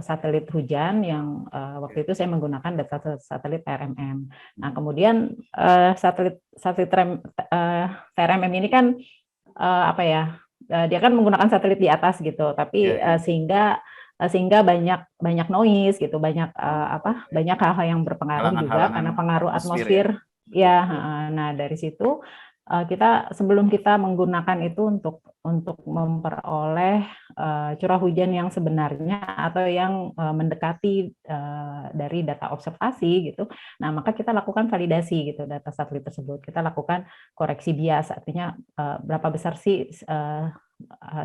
satelit hujan yang waktu itu saya menggunakan data satelit TRMM. Nah, kemudian satelit TRMM ini kan dia kan menggunakan satelit di atas gitu, tapi Ya, ya. sehingga banyak noise gitu, banyak hal-hal yang berpengaruh juga Halangan-halangan karena pengaruh atmosfer ya. atmosfer ya. Nah, dari situ sebelum kita menggunakan itu untuk memperoleh curah hujan yang sebenarnya atau yang mendekati dari data observasi gitu. Nah, maka kita lakukan validasi gitu data satelit tersebut. Kita lakukan koreksi bias, artinya berapa besar sih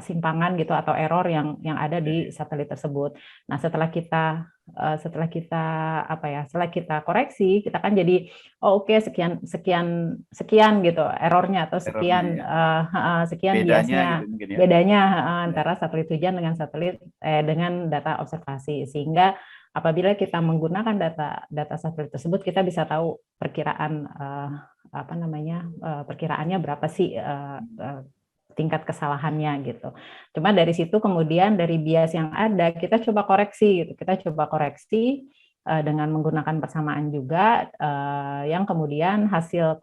simpangan gitu atau error yang ada di satelit tersebut. Nah, setelah kita koreksi, kita kan jadi oke, sekian gitu errornya, atau Errornya sekian ya. sekian Bedanya biasnya, gitu mungkin ya. bedanya antara satelit hujan dengan data observasi, sehingga apabila kita menggunakan data satelit tersebut, kita bisa tahu perkiraannya berapa sih tingkat kesalahannya gitu. Cuma dari situ kemudian dari bias yang ada kita coba koreksi gitu. Kita coba koreksi dengan menggunakan persamaan juga yang kemudian hasil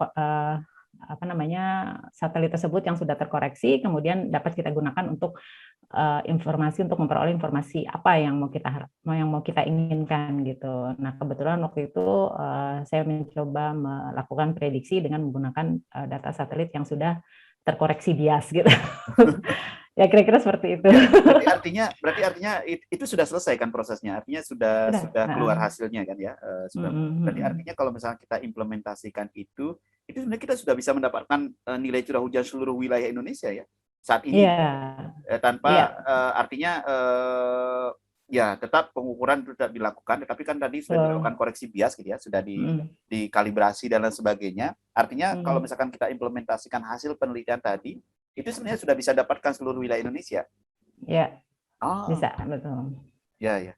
satelit tersebut yang sudah terkoreksi kemudian dapat kita gunakan untuk memperoleh informasi apa yang mau kita inginkan gitu. Nah, kebetulan waktu itu saya mencoba melakukan prediksi dengan menggunakan data satelit yang sudah terkoreksi bias gitu. Ya, kira-kira seperti itu. Ya, berarti artinya itu sudah selesai kan prosesnya. Artinya sudah keluar hasilnya kan ya. Berarti artinya kalau misalnya kita implementasikan itu sebenarnya kita sudah bisa mendapatkan nilai curah hujan seluruh wilayah Indonesia ya saat ini. Iya. Tanpa artinya ya tetap pengukuran tetap dilakukan, tapi kan tadi sudah dilakukan koreksi bias gitu ya, sudah dikalibrasi dan lain sebagainya. Artinya kalau misalkan kita implementasikan hasil penelitian tadi, itu sebenarnya sudah bisa dapatkan seluruh wilayah Indonesia. Ya, bisa, betul. Ya, ya.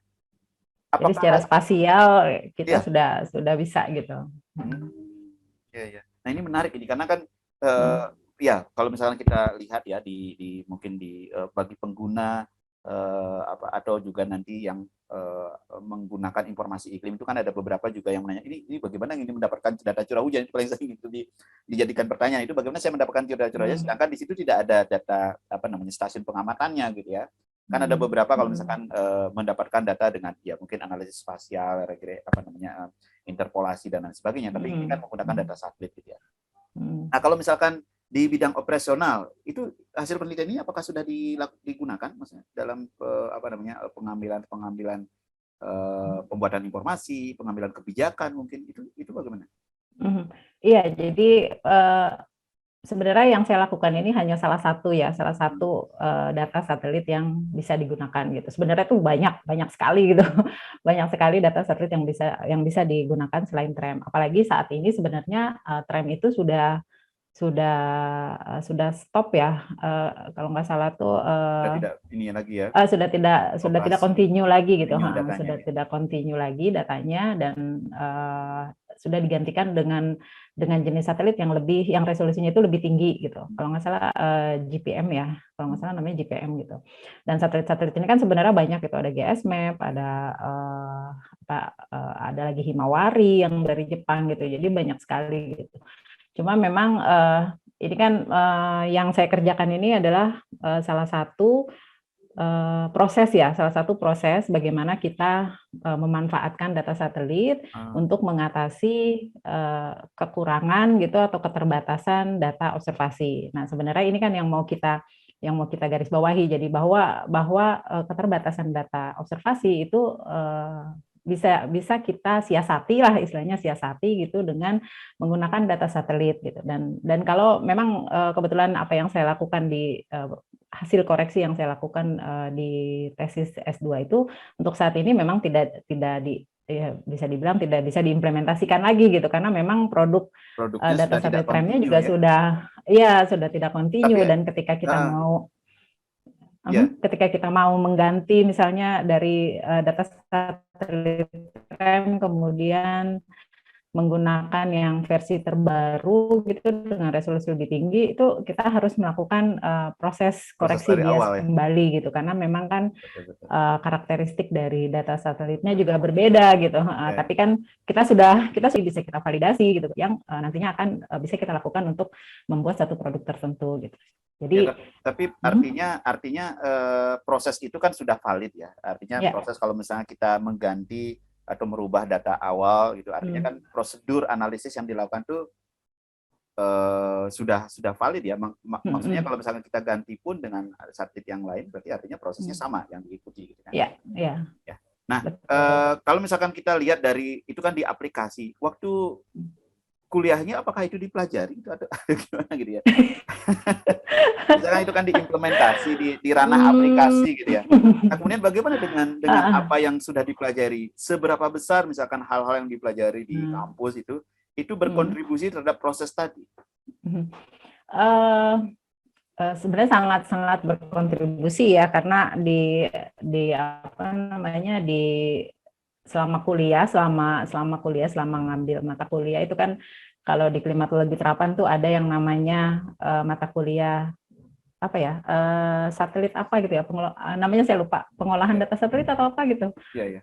Jadi secara spasial kita sudah bisa gitu. Ya, ya. Nah, ini menarik ini karena kan ya kalau misalnya kita lihat ya mungkin bagi pengguna atau juga nanti yang menggunakan informasi iklim itu kan ada beberapa juga yang menanya ini bagaimana ini mendapatkan data curah hujan, itu paling sering itu dijadikan pertanyaan, itu bagaimana saya mendapatkan curah hujan sedangkan di situ tidak ada data stasiun pengamatannya gitu ya. Kan ada beberapa kalau misalkan mendapatkan data dengan ya mungkin analisis spasial, interpolasi dan lain sebagainya, tapi ini kan menggunakan data satelit gitu ya. Nah, kalau misalkan di bidang operasional itu hasil penelitian ini apakah sudah digunakan maksudnya dalam pengambilan pembuatan informasi, pengambilan kebijakan mungkin itu bagaimana? Mhm. Iya, jadi sebenarnya yang saya lakukan ini hanya salah satu ya, salah satu data satelit yang bisa digunakan gitu. Sebenarnya tuh banyak banyak sekali gitu, banyak sekali data satelit yang bisa digunakan selain tram. Apalagi saat ini sebenarnya tram itu sudah sudah stop ya, kalau nggak salah tuh Sudah tidak ini lagi ya, sudah tidak operasi continue lagi gitu, continue datanya sudah ya. tidak continue lagi datanya dan sudah digantikan dengan jenis satelit yang resolusinya itu lebih tinggi gitu. Kalau nggak salah GPM ya, kalau nggak salah namanya GPM gitu. Dan satelit-satelit ini kan sebenarnya banyak gitu, ada GSMAP, ada lagi Himawari yang dari Jepang gitu. Jadi banyak sekali gitu. Cuma memang ini kan yang saya kerjakan ini adalah salah satu salah satu proses bagaimana kita memanfaatkan data satelit untuk mengatasi kekurangan gitu atau keterbatasan data observasi. Nah, sebenarnya ini kan yang mau kita garis bawahi. Jadi bahwa keterbatasan data observasi itu bisa kita siasati lah, istilahnya siasati gitu dengan menggunakan data satelit gitu. Dan kalau memang kebetulan apa yang saya lakukan di hasil koreksi yang saya lakukan di tesis S2 itu untuk saat ini memang bisa dibilang tidak bisa diimplementasikan lagi gitu, karena memang produk Produknya data sudah tidak satelit tram-nya continue juga ya. sudah tidak Tapi continue. Dan uh, ya, ketika kita mau mengganti misalnya dari data satelit tram kemudian menggunakan yang versi terbaru gitu dengan resolusi lebih tinggi, itu kita harus melakukan proses proses koreksi dari bias awal ya. kembali gitu, karena memang kan Betul, betul. karakteristik dari data satelitnya juga berbeda gitu. Ya, Tapi kan kita sudah bisa kita validasi gitu, yang nantinya akan bisa kita lakukan untuk membuat satu produk tertentu gitu. ya, Jadi tapi artinya proses itu kan sudah valid ya. Artinya ya. proses kalau misalnya kita mengganti atau merubah data awal gitu, artinya kan prosedur analisis yang dilakukan tuh sudah valid ya. Maksudnya kalau misalnya kita ganti pun dengan satelit yang lain, berarti artinya prosesnya sama yang diikuti gitu kan. Ya, ya, Ya. Nah, betul. kalau misalkan kita lihat dari itu kan di aplikasi, waktu kuliahnya apakah itu dipelajari itu atau gimana gitu ya? Misalkan itu kan diimplementasi di ranah Hmm. aplikasi gitu ya. Nah, kemudian bagaimana dengan apa yang sudah dipelajari? Seberapa besar misalkan hal-hal yang dipelajari di kampus itu berkontribusi terhadap proses tadi? Uh, sebenarnya sangat-sangat berkontribusi ya, karena di apa namanya selama kuliah, selama ngambil mata kuliah itu kan, kalau di klimatologi terapan tuh ada yang namanya mata kuliah apa ya, satelit apa gitu ya, namanya saya lupa, pengolahan Ya, data satelit atau apa gitu. ya, ya.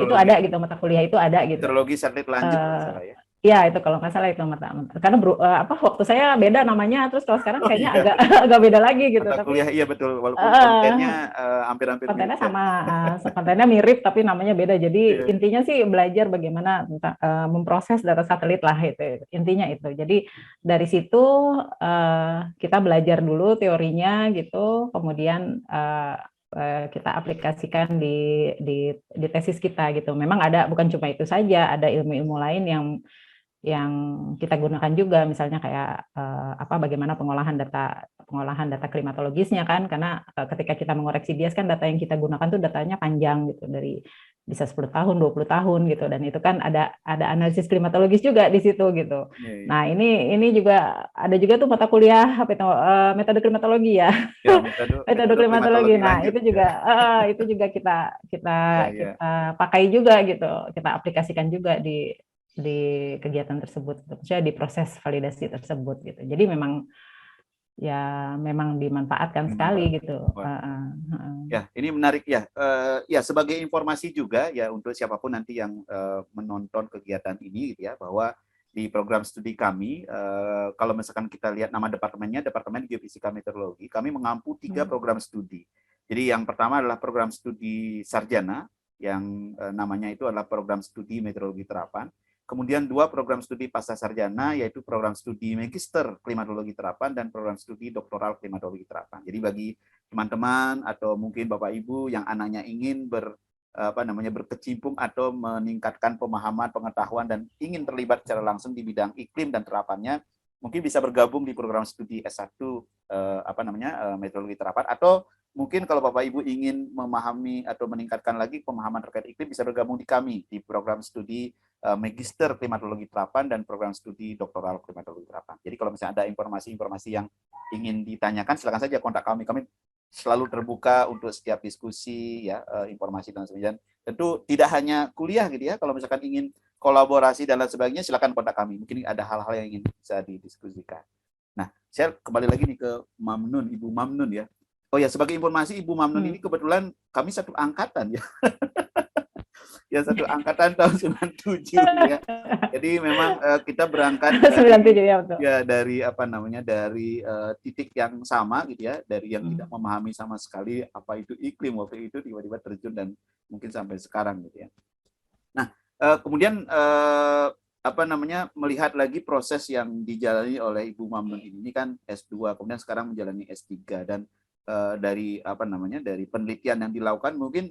Itu ada gitu, mata kuliah itu ada gitu. Meteorologi satelit lanjut kalau nggak Eh, salah ya. Ya, itu kalau nggak salah itu karena waktu saya beda namanya, terus kalau sekarang Oh kayaknya iya, agak agak beda lagi gitu. mata Tapi kuliah iya betul, walaupun kontennya uh, hampir-hampir mirip kontennya ya. sama, kontennya mirip tapi namanya beda. Jadi Iya. intinya sih belajar bagaimana memproses data satelit lah, itu intinya itu. Jadi dari situ kita belajar dulu teorinya gitu, kemudian kita aplikasikan di tesis kita gitu. Memang ada, bukan cuma itu saja, ada ilmu-ilmu lain yang kita gunakan juga, misalnya kayak bagaimana pengolahan data klimatologisnya kan, karena ketika kita mengoreksi bias kan, data yang kita gunakan tuh datanya panjang gitu, dari bisa 10 tahun, 20 tahun gitu, dan itu kan ada analisis klimatologis juga di situ gitu. Iya, iya. Nah, ini juga ada juga tuh mata kuliah apa itu, metode klimatologi ya. Ya, Metode metode klimatologi. klimatologi Nah, lanjut ya. itu juga kita kita Ya, ya. kita pakai juga gitu. Kita aplikasikan juga di kegiatan tersebut, maksudnya di proses validasi tersebut gitu. Jadi memang dimanfaatkan sekali Dimanfaatkan. gitu. Wah. Ya, ini menarik ya. Ya, sebagai informasi juga ya untuk siapapun nanti yang menonton kegiatan ini gitu ya, bahwa di program studi kami, kalau misalkan kita lihat nama departemennya, Departemen Geofisika Meteorologi, kami mengampu 3 program studi. Jadi yang pertama adalah program studi sarjana, yang namanya itu adalah program studi meteorologi terapan. Kemudian 2 program studi pasca sarjana, yaitu program studi magister klimatologi terapan dan program studi doktoral klimatologi terapan. Jadi bagi teman-teman atau mungkin Bapak Ibu yang anaknya ingin berkecimpung atau meningkatkan pemahaman, pengetahuan dan ingin terlibat secara langsung di bidang iklim dan terapannya, mungkin bisa bergabung di program studi S1 meteorologi terapan, atau mungkin kalau Bapak Ibu ingin memahami atau meningkatkan lagi pemahaman terkait iklim, bisa bergabung di kami di program studi Magister Klimatologi Terapan dan program studi Doktoral Klimatologi Terapan. Jadi kalau misalnya ada informasi-informasi yang ingin ditanyakan, silakan saja kontak kami. Kami selalu terbuka untuk setiap diskusi, ya, informasi dan sebagainya. Tentu tidak hanya kuliah gitu ya. Kalau misalkan ingin kolaborasi dan lain sebagainya, silakan kontak kami. Mungkin ada hal-hal yang ingin bisa didiskusikan. Nah, saya kembali lagi nih ke Mamnun, Ibu Mamnun ya. Oh ya, sebagai informasi, Ibu Mamnun ini kebetulan kami satu angkatan ya. Ya, satu angkatan tahun 97 ya. Jadi memang kita berangkat dari titik yang sama gitu ya, dari yang tidak memahami sama sekali apa itu iklim waktu itu, tiba-tiba terjun dan mungkin sampai sekarang gitu ya. Nah, kemudian melihat lagi proses yang dijalani oleh Ibu Mamnun ini kan S2, kemudian sekarang menjalani S3, dan dari penelitian yang dilakukan mungkin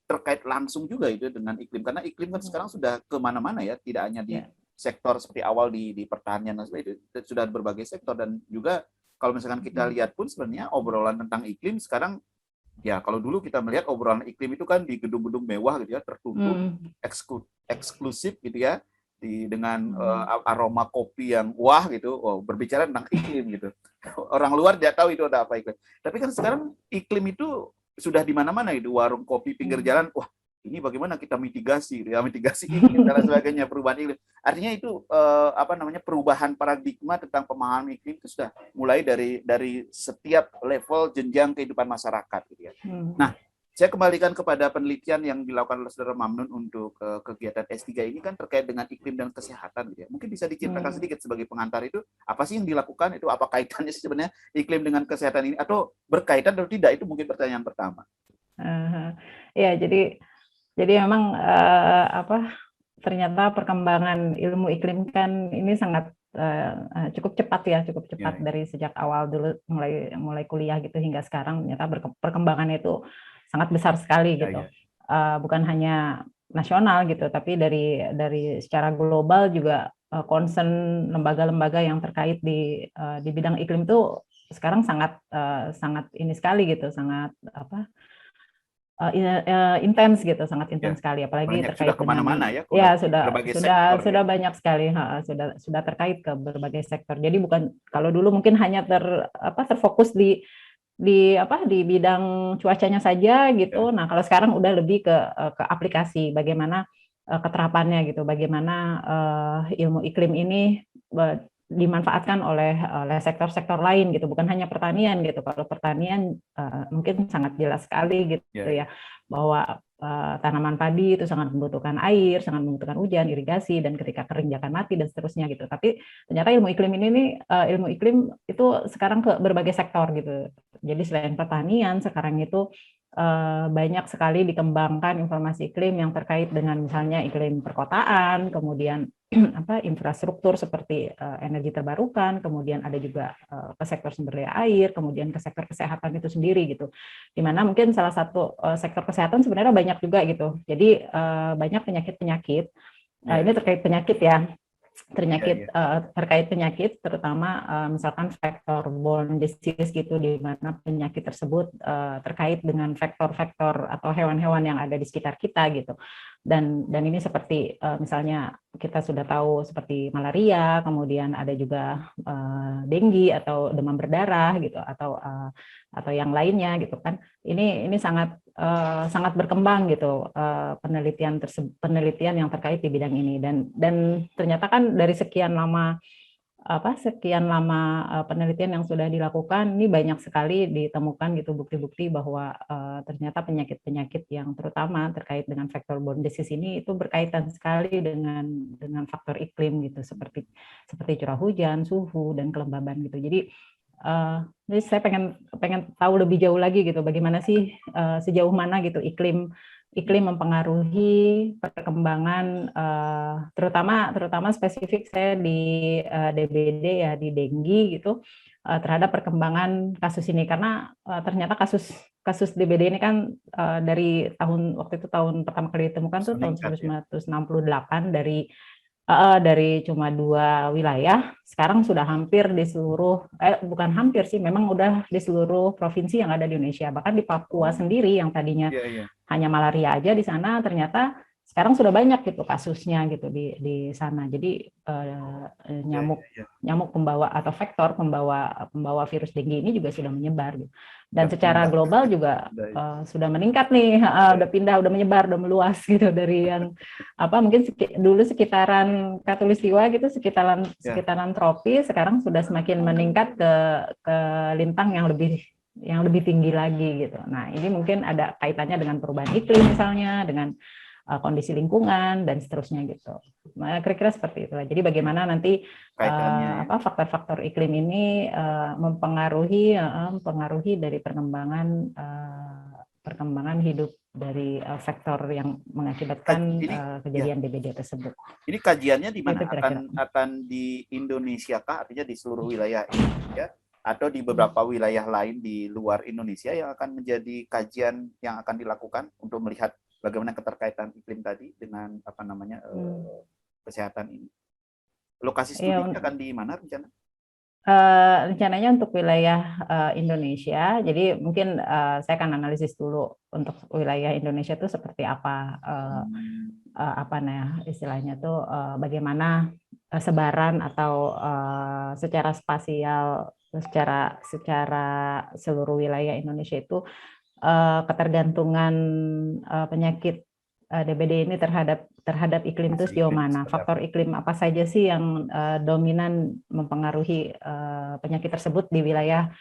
terkait langsung juga itu dengan iklim, karena iklim kan sekarang sudah kemana-mana ya, tidak hanya di sektor seperti awal di pertanian dan sebagainya, itu sudah berbagai sektor. Dan juga kalau misalkan kita lihat pun sebenarnya obrolan tentang iklim sekarang, ya kalau dulu kita melihat obrolan iklim itu kan di gedung-gedung mewah gitu ya, tertutup, eksklusif gitu ya, dengan aroma kopi yang wah gitu, berbicara tentang iklim gitu. Orang luar tidak tahu itu ada apa iklim. Tapi kan sekarang iklim itu sudah di mana-mana, itu warung kopi pinggir jalan, wah ini bagaimana kita mitigasi iklim dan sebagainya, perubahan iklim. Artinya itu perubahan paradigma tentang pemahaman iklim itu sudah mulai dari setiap level jenjang kehidupan masyarakat gitu ya. Nah, saya kembalikan kepada penelitian yang dilakukan oleh Saudara Mamnun untuk kegiatan S3 ini kan terkait dengan iklim dan kesehatan gitu ya. Mungkin bisa diceritakan sedikit sebagai pengantar, itu apa sih yang dilakukan, itu apa kaitannya sih sebenarnya iklim dengan kesehatan ini, atau berkaitan atau tidak, itu mungkin pertanyaan pertama. Ya, jadi memang ternyata perkembangan ilmu iklim kan ini sangat cukup cepat dari sejak awal dulu mulai kuliah gitu hingga sekarang, ternyata perkembangannya itu sangat besar sekali gitu. Bukan hanya nasional gitu, tapi dari secara global juga concern lembaga-lembaga yang terkait di bidang iklim itu sekarang sangat ini sekali gitu, sangat intens gitu, sangat intens sekali, apalagi terkait sudah kemana-mana dengan sudah banyak sekali, sudah terkait ke berbagai sektor. Jadi bukan, kalau dulu mungkin hanya terfokus di bidang cuacanya saja gitu. Nah, kalau sekarang udah lebih ke aplikasi, bagaimana keterapannya gitu, bagaimana ilmu iklim ini dimanfaatkan oleh sektor-sektor lain gitu, bukan hanya pertanian gitu. Kalau pertanian mungkin sangat jelas sekali gitu ya, bahwa tanaman padi itu sangat membutuhkan air, sangat membutuhkan hujan, irigasi, dan ketika kering dia akan mati dan seterusnya gitu. Tapi ternyata ilmu iklim ini ilmu iklim itu sekarang ke berbagai sektor gitu. Jadi selain pertanian, sekarang itu banyak sekali dikembangkan informasi iklim yang terkait dengan misalnya iklim perkotaan, kemudian infrastruktur seperti energi terbarukan, kemudian ada juga ke sektor sumber daya air, kemudian ke sektor kesehatan itu sendiri gitu. Di mana mungkin salah satu sektor kesehatan sebenarnya banyak juga gitu. Jadi banyak penyakit-penyakit. Ini terkait penyakit ya. Terkait penyakit, terutama misalkan vector-borne disease gitu, di mana penyakit tersebut terkait dengan vektor-vektor atau hewan-hewan yang ada di sekitar kita gitu. Dan ini seperti misalnya kita sudah tahu seperti malaria, kemudian ada juga denggi atau demam berdarah gitu, atau yang lainnya gitu kan. Ini sangat berkembang gitu penelitian yang terkait di bidang ini, dan ternyata kan dari sekian lama penelitian yang sudah dilakukan, ini banyak sekali ditemukan gitu bukti-bukti bahwa ternyata penyakit-penyakit yang terutama terkait dengan vector-borne disease ini itu berkaitan sekali dengan faktor iklim gitu, seperti curah hujan, suhu, dan kelembaban gitu. Jadi saya pengen tahu lebih jauh lagi gitu, bagaimana sih sejauh mana gitu iklim mempengaruhi perkembangan terutama spesifik saya di DBD ya, di denggi gitu, terhadap perkembangan kasus ini, karena ternyata kasus DBD ini kan dari waktu itu tahun pertama kali ditemukan tuh tahun meningkat ya. 1968 dari cuma 2 wilayah, sekarang sudah hampir di seluruh, bukan hampir sih, memang udah di seluruh provinsi yang ada di Indonesia. Bahkan di Papua sendiri yang tadinya Iya, iya. hanya malaria aja di sana, ternyata sekarang sudah banyak gitu kasusnya gitu di sana. Jadi Iya, iya, iya. nyamuk pembawa atau vektor pembawa virus dengue ini juga sudah menyebar gitu. Dan Udah secara pindah. global juga Udah, sudah meningkat nih, udah pindah, udah menyebar, udah meluas gitu dari yang mungkin dulu sekitaran Katulistiwa gitu, sekitaran ya. tropis, sekarang sudah semakin meningkat ke lintang yang lebih tinggi lagi gitu. Nah, ini mungkin ada kaitannya dengan perubahan iklim misalnya, dengan kondisi lingkungan dan seterusnya gitu. Nah, kira-kira seperti itu. Jadi bagaimana nanti Kaitannya ya. faktor-faktor iklim ini mempengaruhi dari perkembangan hidup dari faktor yang mengakibatkan Ini ya, kejadian DBD tersebut. ini kajiannya di mana? Itu kira-kira. Akan di Indonesia kah? Artinya di seluruh wilayah Indonesia atau di beberapa wilayah lain di luar Indonesia yang akan menjadi kajian yang akan dilakukan untuk melihat bagaimana keterkaitan iklim tadi dengan kesehatan ini. Lokasi studinya akan di mana rencana? Rencananya untuk wilayah Indonesia, jadi mungkin saya akan analisis dulu untuk wilayah Indonesia itu seperti apa istilahnya tuh bagaimana sebaran atau secara spasial secara seluruh wilayah Indonesia itu ketergantungan penyakit DBD ini terhadap iklim itu sejauh mana, faktor iklim apa saja sih yang dominan mempengaruhi penyakit tersebut di wilayah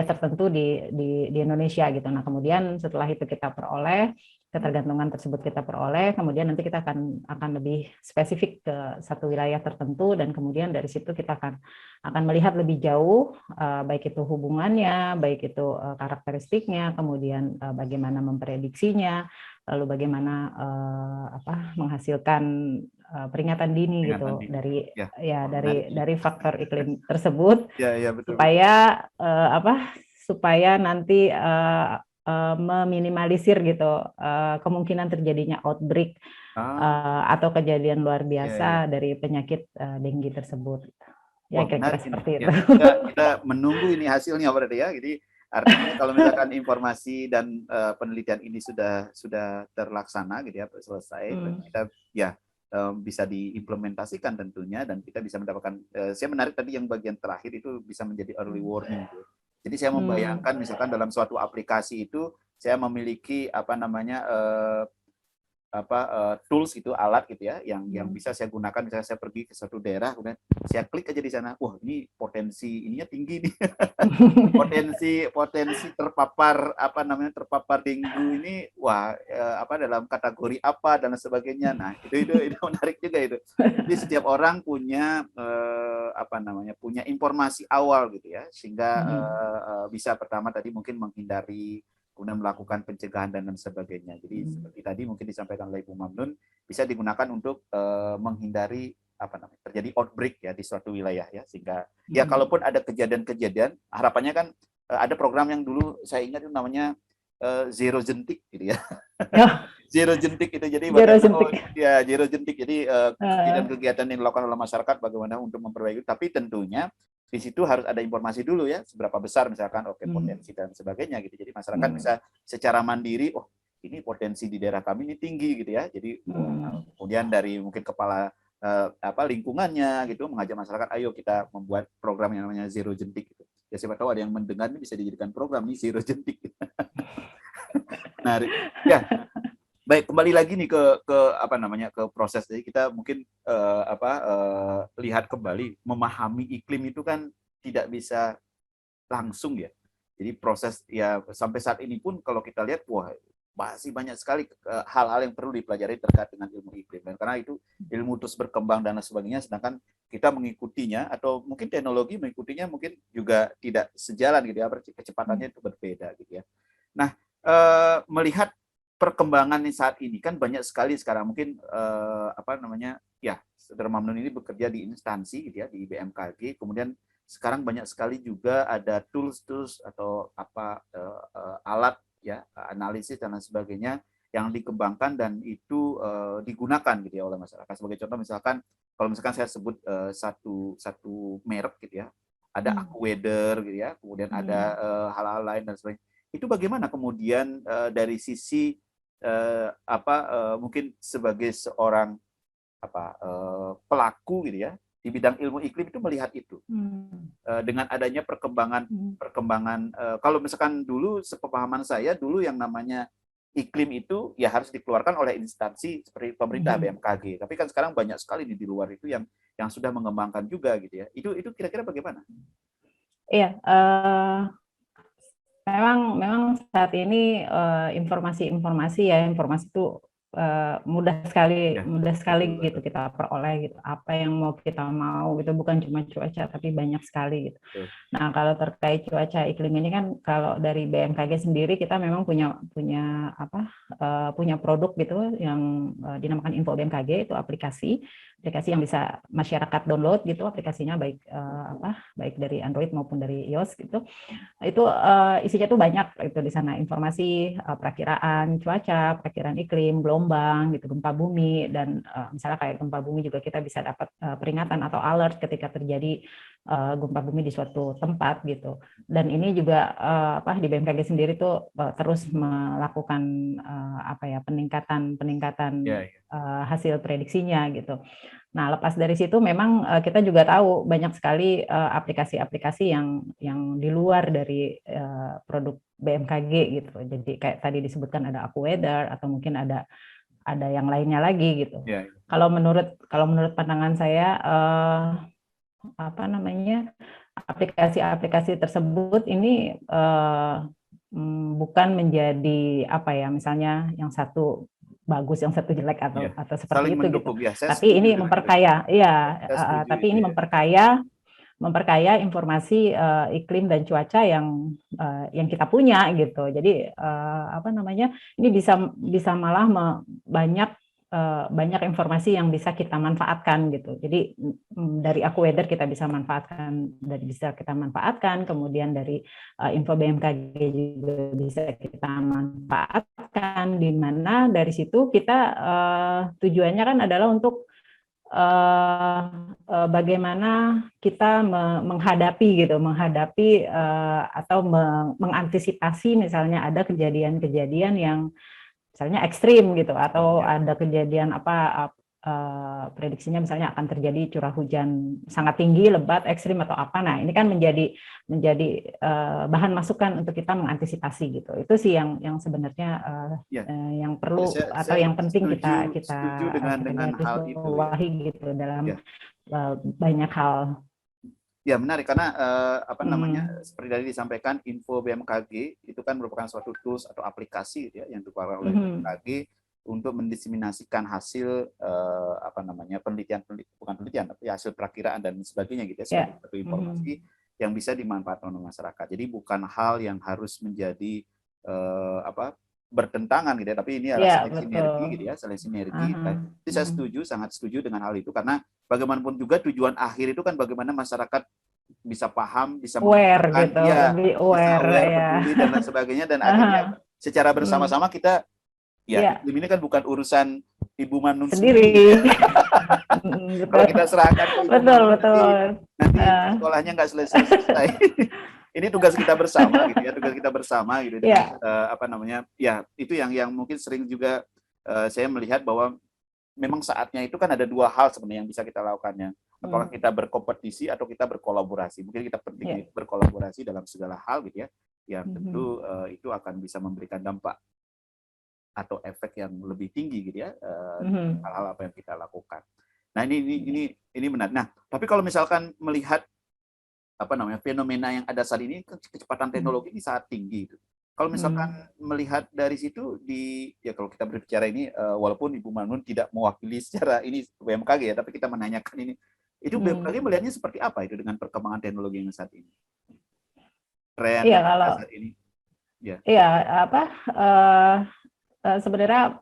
tertentu di Indonesia gitu. Nah, kemudian setelah itu kita peroleh ketergantungan tersebut kita peroleh, kemudian nanti kita akan lebih spesifik ke satu wilayah tertentu, dan kemudian dari situ kita akan melihat lebih jauh baik itu hubungannya, baik itu karakteristiknya, kemudian bagaimana memprediksinya, lalu bagaimana menghasilkan peringatan dini gitu dari faktor iklim tersebut, betul. supaya nanti meminimalisir gitu kemungkinan terjadinya outbreak atau kejadian luar biasa dari penyakit dengue tersebut. Ya, kira-kira seperti itu. Kita menunggu ini hasilnya berarti ya. Jadi artinya kalau misalkan informasi dan penelitian ini sudah terlaksana gitu ya, selesai, kita bisa diimplementasikan tentunya, dan kita bisa mendapatkan. Saya menarik tadi yang bagian terakhir itu bisa menjadi early warning. Gitu. Jadi saya membayangkan misalkan dalam suatu aplikasi itu saya memiliki tools gitu, alat gitu ya, yang bisa saya gunakan. Misalnya saya pergi ke suatu daerah, kemudian saya klik aja di sana, wah ini potensi ininya tinggi nih, potensi terpapar dengue ini, wah dalam kategori apa dan sebagainya. Nah itu menarik juga itu. Jadi setiap orang punya punya informasi awal gitu ya, sehingga bisa pertama tadi mungkin menghindari, kemudian melakukan pencegahan dan sebagainya. Jadi seperti tadi mungkin disampaikan oleh Ibu Mamnun, bisa digunakan untuk menghindari terjadi outbreak ya di suatu wilayah ya, sehingga ya kalaupun ada kejadian-kejadian, harapannya kan ada program yang dulu saya ingat itu namanya zero jentik gitu ya. Zero jentik itu, jadi zero jentik. Jadi kegiatan-kegiatan yang dilakukan oleh masyarakat bagaimana untuk memperbaiki, tapi tentunya di situ harus ada informasi dulu ya, seberapa besar misalkan potensi dan sebagainya gitu. Jadi masyarakat bisa secara mandiri, oh ini potensi di daerah kami ini tinggi gitu ya. Jadi kemudian dari mungkin kepala lingkungannya gitu mengajak masyarakat, ayo kita membuat program yang namanya zero jentik gitu. Ya siapa tahu ada yang mendengar ini bisa dijadikan program nih zero jentik. Nah, ya. Baik, kembali lagi nih ke proses. Jadi kita mungkin lihat kembali, memahami iklim itu kan tidak bisa langsung ya. Jadi proses ya sampai saat ini pun kalau kita lihat, wah masih banyak sekali hal-hal yang perlu dipelajari terkait dengan ilmu iklim. Dan karena itu ilmu terus berkembang dan sebagainya, sedangkan kita mengikutinya atau mungkin teknologi mengikutinya mungkin juga tidak sejalan gitu ya, kecepatannya itu berbeda gitu ya. Nah, melihat perkembangan saat ini kan banyak sekali sekarang, mungkin Saudara Mamnun ini bekerja di instansi gitu ya, di BMKG, kemudian sekarang banyak sekali juga ada tools atau alat ya, analisis dan lain sebagainya yang dikembangkan dan itu digunakan gitu ya oleh masyarakat. Sebagai contoh misalkan kalau misalkan saya sebut satu merek gitu ya, ada AccuWeather gitu ya, kemudian ada hal-hal lain dan sebagainya. Itu bagaimana kemudian dari sisi mungkin sebagai seorang pelaku gitu ya di bidang ilmu iklim itu melihat itu dengan adanya perkembangan kalau misalkan dulu sepemahaman saya dulu yang namanya iklim itu ya harus dikeluarkan oleh instansi seperti pemerintah BMKG, tapi kan sekarang banyak sekali di luar itu yang sudah mengembangkan juga gitu ya. Itu kira-kira bagaimana? Iya, memang saat ini informasi itu mudah sekali gitu kita peroleh gitu. Apa yang kita mau gitu, bukan cuma cuaca tapi banyak sekali gitu. Nah, kalau terkait cuaca iklim ini kan kalau dari BMKG sendiri kita memang punya produk gitu yang dinamakan Info BMKG, itu aplikasi yang bisa masyarakat download gitu, aplikasinya baik dari Android maupun dari iOS gitu. Itu isinya tuh banyak itu di sana, informasi perakiraan cuaca, perakiraan iklim, gelombang gitu, gempa bumi, dan misalnya kayak gempa bumi juga kita bisa dapat peringatan atau alert ketika terjadi gempa bumi di suatu tempat gitu. Dan ini juga di BMKG sendiri tuh terus melakukan peningkatan hasil prediksinya gitu. Nah, lepas dari situ memang kita juga tahu banyak sekali aplikasi-aplikasi yang di luar dari produk BMKG gitu. Jadi kayak tadi disebutkan ada AccuWeather atau mungkin ada yang lainnya lagi gitu. Kalau menurut pandangan saya aplikasi-aplikasi tersebut ini bukan menjadi misalnya yang satu bagus, yang satu jelek atau seperti itu gitu. Tapi ini memperkaya, tapi ini memperkaya informasi iklim dan cuaca yang kita punya gitu. Jadi ini bisa malah banyak informasi yang bisa kita manfaatkan gitu. Jadi dari AccuWeather kita bisa manfaatkan, kemudian dari info BMKG juga bisa kita manfaatkan, di mana dari situ kita tujuannya kan adalah untuk bagaimana kita menghadapi atau mengantisipasi misalnya ada kejadian-kejadian yang misalnya ekstrim gitu, atau ada kejadian prediksinya misalnya akan terjadi curah hujan sangat tinggi, lebat, ekstrim atau apa. Nah, ini kan menjadi bahan masukan untuk kita mengantisipasi gitu. Itu sih yang sebenarnya yang perlu atau yang penting kita setuju dengan hal itu gitu dalam banyak hal. Ya, menarik karena seperti tadi disampaikan, info BMKG itu kan merupakan suatu tools atau aplikasi ya yang dikeluarkan oleh BMKG untuk mendiseminasikan hasil penelitian tapi hasil perakiraan dan sebagainya gitu ya, sebagai satu informasi yang bisa dimanfaatkan oleh masyarakat. Jadi bukan hal yang harus menjadi bertentangan gitu ya, tapi ini adalah sinergi gitu ya, sinergi. Jadi saya sangat setuju dengan hal itu, karena bagaimanapun juga tujuan akhir itu kan bagaimana masyarakat bisa paham, bisa aware gitu, lebih aware, peduli dan lain sebagainya, dan akhirnya secara bersama-sama kita iklim ini kan bukan urusan Ibu Manun sendiri. Kalau kita serahkan ke Ibu Manun, nanti sekolahnya nggak selesai. Ini tugas kita bersama gitu ya, gitu. Itu yang mungkin sering juga saya melihat bahwa memang saatnya itu kan ada dua hal sebenarnya yang bisa kita lakukannya. Apakah kita berkompetisi atau kita berkolaborasi. Mungkin kita penting berkolaborasi dalam segala hal gitu ya, yang tentu itu akan bisa memberikan dampak atau efek yang lebih tinggi gitu ya, hal-hal apa yang kita lakukan. Nah, ini menarik. Nah, tapi kalau misalkan melihat fenomena yang ada saat ini, kecepatan teknologi ini sangat tinggi gitu. Kalau misalkan melihat dari situ kalau kita berbicara ini, walaupun Ibu Manun tidak mewakili secara ini BMKG ya, tapi kita menanyakan ini, itu BMKG melihatnya seperti apa itu dengan perkembangan teknologi yang saat ini? Tren saat ini? Sebenarnya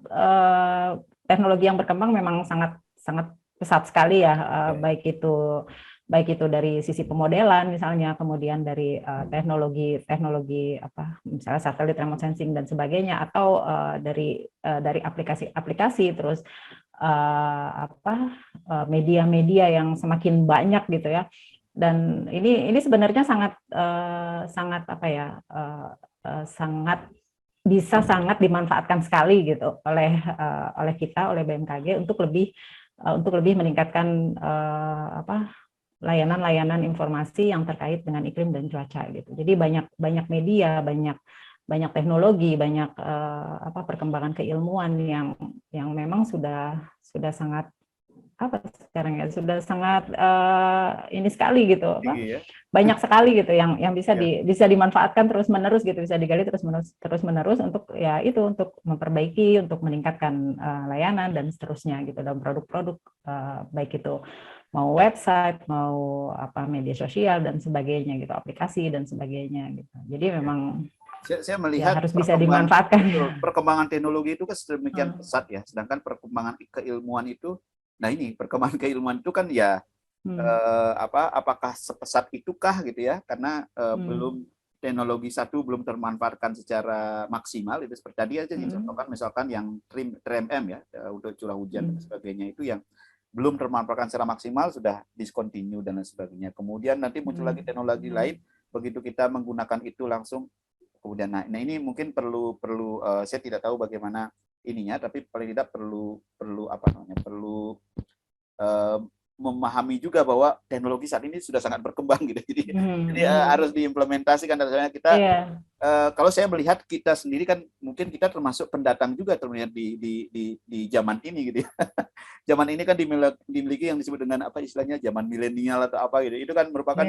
teknologi yang berkembang memang sangat pesat sekali ya, baik itu baik itu dari sisi pemodelan misalnya, kemudian dari teknologi apa misalnya satelit remote sensing dan sebagainya, atau dari aplikasi-aplikasi, terus media-media yang semakin banyak gitu ya. Dan ini sebenarnya sangat apa ya, sangat bisa sangat dimanfaatkan sekali gitu oleh kita, oleh BMKG untuk lebih meningkatkan layanan-layanan informasi yang terkait dengan iklim dan cuaca gitu. Jadi banyak media, banyak teknologi, banyak perkembangan keilmuan yang memang sudah sangat sekarang ya, sudah sangat ini sekali gitu, Tinggi ya. banyak sekali gitu yang bisa Ya. bisa dimanfaatkan terus menerus gitu, bisa digali terus menerus untuk ya itu, untuk memperbaiki, untuk meningkatkan layanan dan seterusnya gitu, dalam produk-produk baik itu mau website, mau media sosial dan sebagainya gitu, aplikasi dan sebagainya gitu. Jadi memang Saya ya melihat harus bisa dimanfaatkan. perkembangan teknologi itu kan sedemikian Hmm. pesat ya, sedangkan perkembangan keilmuan itu, nah ini perkembangan keilmuan itu kan ya apakah sepesat itukah gitu ya, karena belum teknologi satu belum termanfaatkan secara maksimal. Itu seperti tadi aja dicontohkan misalkan yang TRMM ya, untuk curah hujan dan sebagainya, itu yang belum termanfaatkan secara maksimal, sudah discontinue dan lain sebagainya. Kemudian nanti muncul lagi teknologi lain, begitu kita menggunakan itu langsung. Kemudian nah ini mungkin perlu saya tidak tahu bagaimana ininya, tapi paling tidak perlu memahami juga bahwa teknologi saat ini sudah sangat berkembang gitu. Jadi harus diimplementasikan. Dan sebenarnya kita kalau saya melihat kita sendiri kan mungkin kita termasuk pendatang juga terlihat di zaman ini gitu ya. Zaman ini kan dimiliki yang disebut dengan apa istilahnya zaman milenial atau apa gitu. Itu kan merupakan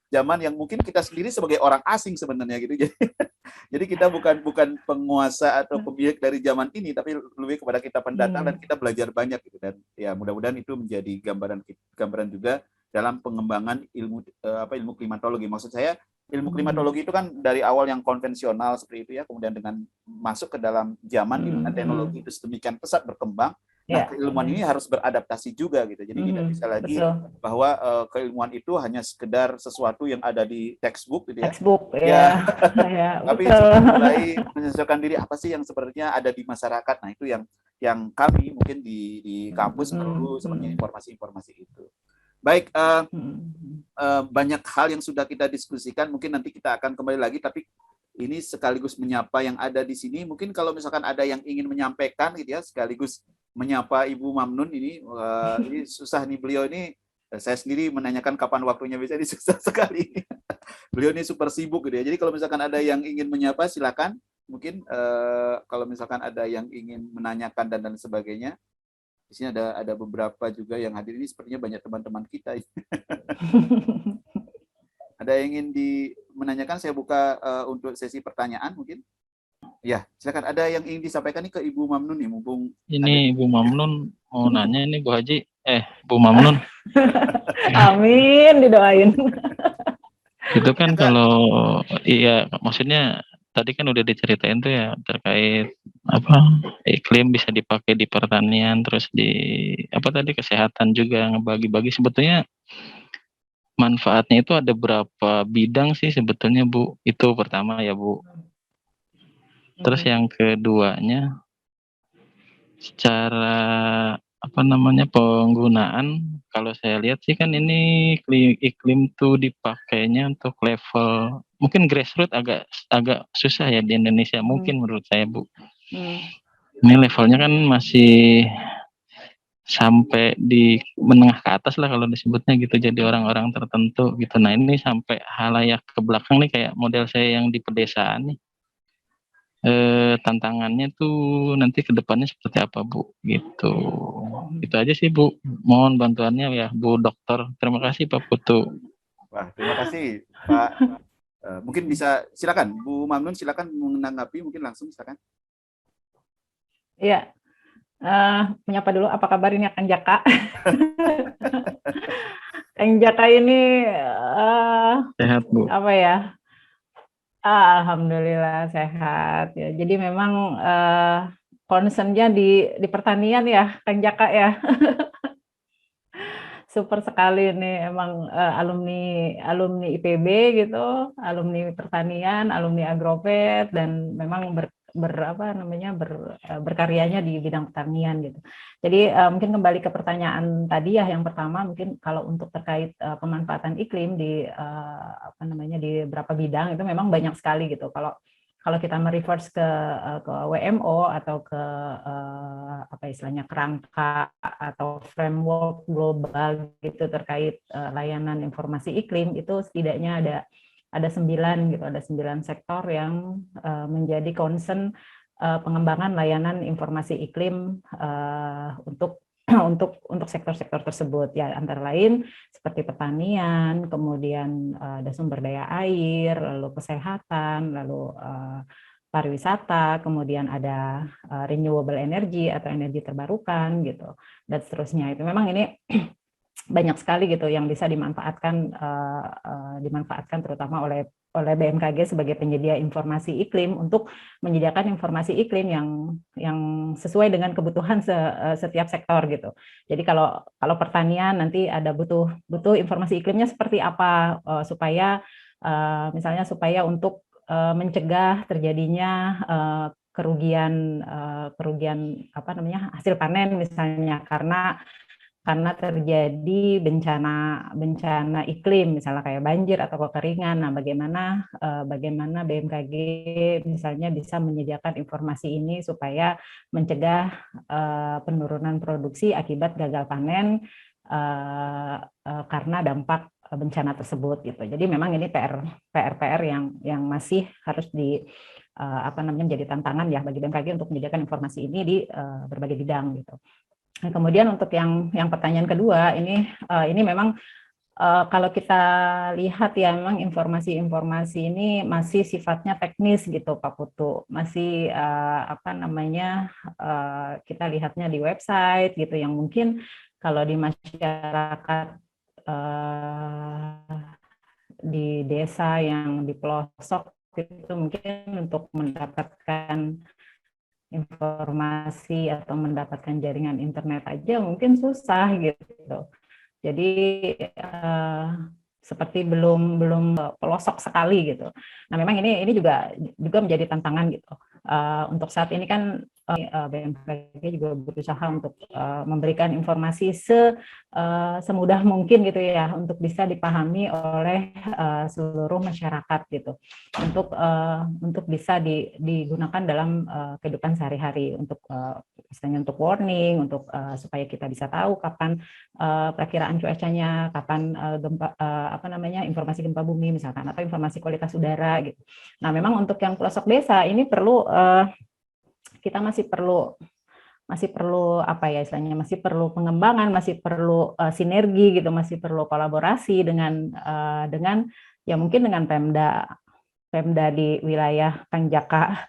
zaman yang mungkin kita sendiri sebagai orang asing sebenarnya gitu. Jadi kita bukan penguasa atau pemilik dari zaman ini, tapi lebih kepada kita pendatang dan kita belajar banyak gitu. Dan ya mudah-mudahan itu menjadi gambaran juga dalam pengembangan ilmu klimatologi. Maksud saya ilmu klimatologi itu kan dari awal yang konvensional seperti itu ya, kemudian dengan masuk ke dalam zaman di mana teknologi itu sedemikian pesat berkembang. Nah, keilmuan ini harus beradaptasi juga gitu. Jadi tidak bisa lagi bahwa keilmuan itu hanya sekedar sesuatu yang ada di textbook gitu ya. Textbook ya. Tapi mulai menyesuaikan diri apa sih yang sebenarnya ada di masyarakat. Nah, itu yang kami mungkin di kampus perlu sebenarnya informasi-informasi itu. Baik, banyak hal yang sudah kita diskusikan, mungkin nanti kita akan kembali lagi, tapi ini sekaligus menyapa yang ada di sini. Mungkin kalau misalkan ada yang ingin menyampaikan gitu ya, sekaligus menyapa Ibu Mamnun ini susah nih, beliau ini saya sendiri menanyakan kapan waktunya, bisa ini susah sekali. Beliau ini super sibuk gitu ya. Jadi kalau misalkan ada yang ingin menyapa silakan. Mungkin kalau misalkan ada yang ingin menanyakan dan sebagainya. Di sini ada beberapa juga yang hadir, ini sepertinya banyak teman-teman kita. Ada yang ingin menanyakan, saya buka untuk sesi pertanyaan mungkin. Ya, silakan. Ada yang ingin disampaikan nih ke Ibu Mamnun nih, mumpung ini Ibu Mamnun mau nanya ini Bu Haji, Bu Mamnun. Amin, didoain. Itu kan kalau iya maksudnya tadi kan udah diceritain tuh ya terkait iklim bisa dipakai di pertanian, terus di tadi kesehatan juga ngebagi-bagi. Sebetulnya manfaatnya itu ada berapa bidang sih sebetulnya Bu? Itu pertama ya Bu. Terus yang keduanya secara penggunaan, kalau saya lihat sih kan ini iklim tuh dipakainya untuk level mungkin grassroots agak susah ya di Indonesia mungkin menurut saya Bu. Ini levelnya kan masih sampai di menengah ke atas lah kalau disebutnya gitu, jadi orang-orang tertentu gitu. Nah ini sampai halayak ke belakang nih kayak model saya yang di pedesaan nih. Tantangannya tuh nanti ke depannya seperti apa Bu gitu. Itu aja sih Bu, mohon bantuannya ya Bu Dokter. Terima kasih Pak Putu. Wah, terima kasih Pak. Mungkin bisa silakan Bu Mamnun, silakan menanggapi, mungkin langsung silakan. Iya, menyapa dulu, apa kabar ini Kang Jaka? Kang Jaka ini sehat Bu. Apa ya? Alhamdulillah sehat ya. Jadi memang concern-nya di pertanian ya, Kang Jaka ya. super sekali nih emang alumni IPB gitu, alumni pertanian, alumni Agrovet, dan memang berkaryanya di bidang pertanian gitu. Jadi mungkin kembali ke pertanyaan tadi ya, yang pertama mungkin kalau untuk terkait pemanfaatan iklim di di beberapa bidang itu memang banyak sekali gitu. Kalau kita mereverse ke WMO atau ke kerangka atau framework global gitu terkait layanan informasi iklim, itu setidaknya ada 9 gitu, ada 9 sektor yang menjadi concern pengembangan layanan informasi iklim untuk sektor-sektor tersebut ya, antara lain seperti pertanian, kemudian ada sumber daya air, lalu kesehatan, lalu pariwisata, kemudian ada renewable energy atau energi terbarukan gitu, dan seterusnya. Itu memang ini banyak sekali gitu yang bisa dimanfaatkan terutama oleh BMKG sebagai penyedia informasi iklim untuk menyediakan informasi iklim yang sesuai dengan kebutuhan setiap sektor gitu. Jadi kalau pertanian nanti ada butuh informasi iklimnya seperti apa supaya misalnya supaya untuk mencegah terjadinya kerugian hasil panen misalnya karena terjadi bencana iklim, misalnya kayak banjir atau kekeringan. Nah, bagaimana BMKG misalnya bisa menyediakan informasi ini supaya mencegah penurunan produksi akibat gagal panen karena dampak bencana tersebut gitu. Jadi memang ini PR yang masih harus menjadi tantangan ya bagi BMKG untuk menyediakan informasi ini di berbagai bidang gitu. Nah, kemudian untuk yang pertanyaan kedua, ini memang kalau kita lihat ya, memang informasi-informasi ini masih sifatnya teknis gitu Pak Putu, masih kita lihatnya di website gitu, yang mungkin kalau di masyarakat di desa yang di pelosok itu mungkin untuk mendapatkan informasi atau mendapatkan jaringan internet aja mungkin susah gitu. Jadi seperti belum pelosok sekali gitu. Nah, memang ini juga menjadi tantangan gitu. Untuk saat ini kan BMKG juga berusaha untuk memberikan informasi semudah mungkin gitu ya, untuk bisa dipahami oleh seluruh masyarakat gitu, untuk bisa digunakan dalam kehidupan sehari-hari, untuk misalnya untuk warning, untuk supaya kita bisa tahu kapan perakiraan cuacanya, kapan informasi gempa bumi misalkan, atau informasi kualitas udara gitu. Nah, memang untuk yang pelosok desa ini perlu kita masih perlu masih perlu pengembangan, masih perlu sinergi gitu, masih perlu kolaborasi dengan ya mungkin dengan Pemda di wilayah Kang Jaka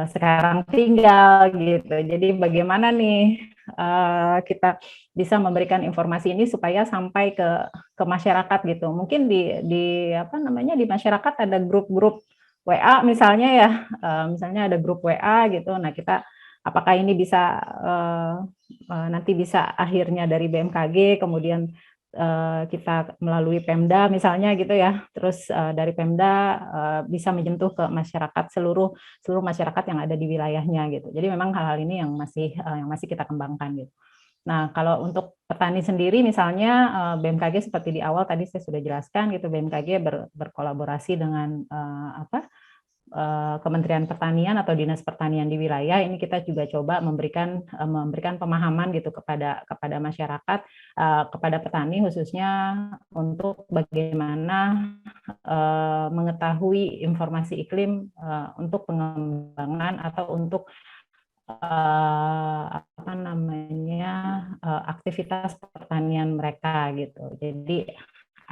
sekarang tinggal gitu. Jadi bagaimana nih kita bisa memberikan informasi ini supaya sampai ke masyarakat gitu. Mungkin di masyarakat ada grup-grup WA misalnya ya, misalnya ada grup WA gitu. Nah, kita apakah ini bisa nanti bisa akhirnya dari BMKG, kemudian kita melalui Pemda misalnya gitu ya, terus dari Pemda bisa menyentuh ke masyarakat, seluruh masyarakat yang ada di wilayahnya gitu. Jadi memang hal-hal ini yang masih kita kembangkan gitu. Nah, kalau untuk petani sendiri misalnya BMKG seperti di awal tadi saya sudah jelaskan gitu, BMKG berkolaborasi dengan Kementerian Pertanian atau Dinas Pertanian di wilayah. Ini kita juga coba memberikan pemahaman gitu kepada masyarakat, kepada petani khususnya, untuk bagaimana mengetahui informasi iklim untuk pengembangan atau untuk aktivitas pertanian mereka gitu. Jadi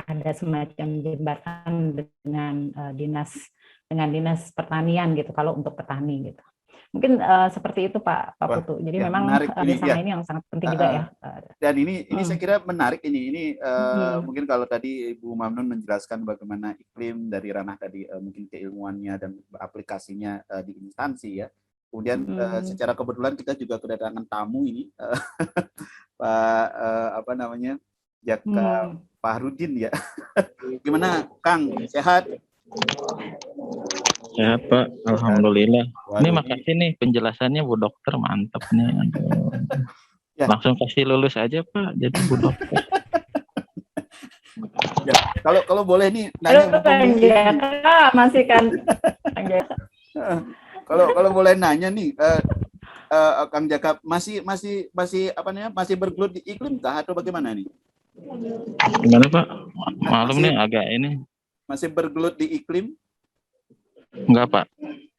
ada semacam jembatan dengan dinas pertanian gitu kalau untuk petani gitu. Mungkin seperti itu Pak Putu. Jadi ya, memang kerjasama ini yang sangat penting juga ya. Dan ini saya kira menarik ini mungkin kalau tadi Ibu Mamnun menjelaskan bagaimana iklim dari ranah tadi mungkin keilmuannya dan aplikasinya di instansi ya. Kemudian secara kebetulan kita juga kedatangan tamu ini Pak apa namanya, Jaka Fahrudin ya. Gimana Kang, sehat? Sehat Pak, alhamdulillah. Ini Waduh, makasih nih penjelasannya Bu Dokter, mantap nih. Aduh. Ya. Langsung kasih lulus aja Pak, jadi Bu Dokter. ya. Kalau boleh nih nanya Kang Jaka masih kan Kang Jaka. kalau boleh nanya nih, Kang Jaka masih apa namanya, masih bergelut di iklim kah atau bagaimana nih? Gimana Pak? Malum Masih nih agak ini. masih bergelut di iklim? Enggak Pak,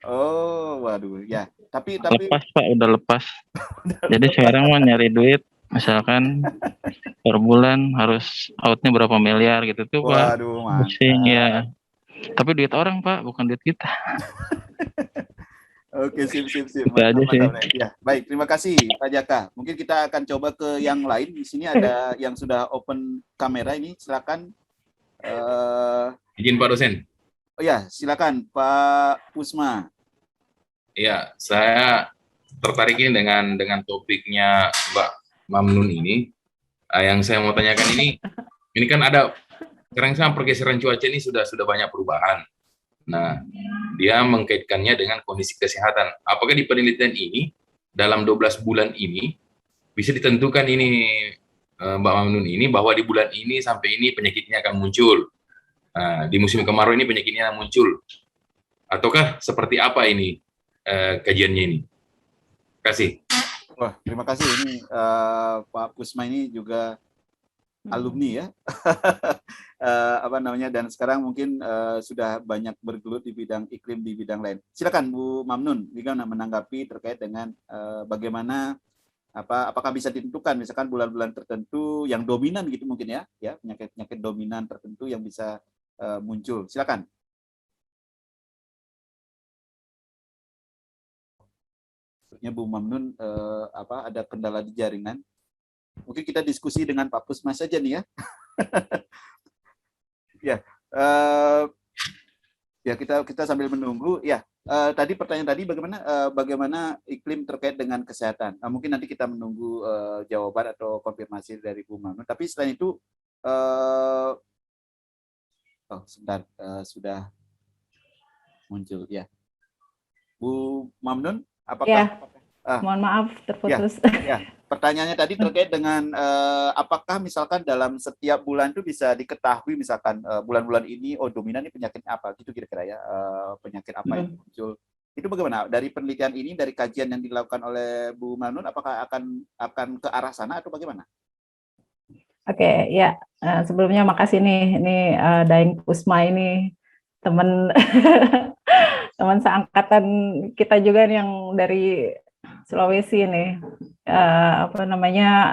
Oh, waduh, ya. Tapi lepas Pak, udah lepas. Jadi sekarang mau nyari duit, misalkan per bulan harus outnya berapa miliar gitu tuh Pak. waduh, Pusing mantap. ya. Tapi duit orang Pak, bukan duit kita. Oke, sip. Itu Mantap, aja sih. mantap. Ya, baik. Terima kasih, Pak Jaka. Mungkin kita akan coba ke yang lain. Di sini ada yang sudah open kamera ini. Silakan. Izin Pak dosen. Oh ya, silakan Pak Pusma. Iya, saya tertarik ini dengan topiknya Mbak Mamnun ini. Yang saya mau tanyakan ini kan ada sekarang pergeseran cuaca ini sudah banyak perubahan. Nah, dia mengkaitkannya dengan kondisi kesehatan. Apakah di penelitian ini dalam 12 bulan ini bisa ditentukan ini Mbak Mamnun ini bahwa di bulan ini sampai ini penyakitnya akan muncul. Di musim kemarau ini penyakitnya akan muncul. Ataukah seperti apa ini kajiannya ini? Terima kasih. Wah, terima kasih. Ini Pak Pusma ini juga alumni ya. Apa namanya, dan sekarang mungkin sudah banyak bergelut di bidang iklim, di bidang lain. Silakan Bu Mamnun, bagaimana menanggapi terkait dengan bagaimana apakah bisa ditentukan misalkan bulan-bulan tertentu yang dominan gitu mungkin ya penyakit dominan tertentu yang bisa muncul. Silakan. Bu Mamnun ada kendala di jaringan. Mungkin kita diskusi dengan Pak Pusma saja nih ya. Ya, kita sambil menunggu. Ya, tadi pertanyaan tadi bagaimana iklim terkait dengan kesehatan. Mungkin nanti kita menunggu jawaban atau konfirmasi dari Bu Mamnun. Tapi selain itu, sebentar, sudah muncul ya. Bu Mamnun, apakah? Mohon maaf terputus. Ya, pertanyaannya tadi terkait dengan apakah misalkan dalam setiap bulan itu bisa diketahui misalkan bulan-bulan ini dominan ini penyakitnya apa gitu kira-kira ya, penyakit apa yang muncul. Itu bagaimana dari penelitian ini, dari kajian yang dilakukan oleh Bu Mamnun, apakah akan ke arah sana atau bagaimana? Oke, ya. Sebelumnya makasih nih, ini Daeng Pusma ini teman teman seangkatan kita juga yang dari Sulawesi nih,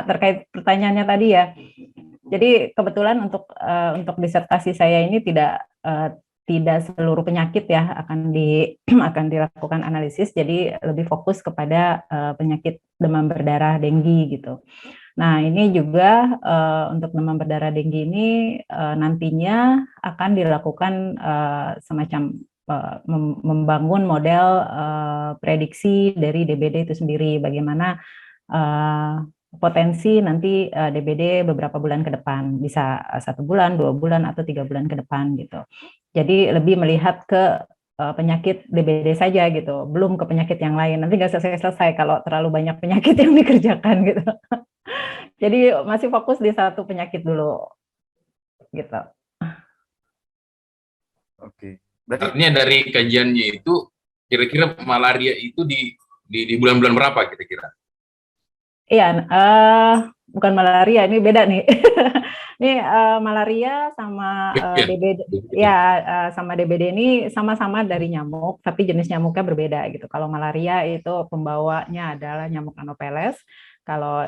terkait pertanyaannya tadi ya. Jadi kebetulan untuk disertasi saya ini tidak seluruh penyakit ya akan dilakukan analisis. Jadi lebih fokus kepada penyakit demam berdarah denggi gitu. Nah ini juga untuk demam berdarah denggi ini nantinya akan dilakukan semacam membangun model prediksi dari DBD itu sendiri, bagaimana potensi nanti DBD beberapa bulan ke depan, bisa 1 bulan, 2 bulan, atau 3 bulan ke depan gitu. Jadi lebih melihat ke penyakit DBD saja gitu, belum ke penyakit yang lain. Nanti nggak selesai-selesai kalau terlalu banyak penyakit yang dikerjakan gitu. Jadi masih fokus di satu penyakit dulu gitu. Oke. Berarti artinya dari kajiannya itu kira-kira malaria itu di bulan-bulan berapa kira-kira? Iya, bukan malaria, ini beda nih. Ini malaria sama DBD, sama DBD ini sama-sama dari nyamuk, tapi jenis nyamuknya berbeda gitu. Kalau malaria itu pembawanya adalah nyamuk Anopheles, kalau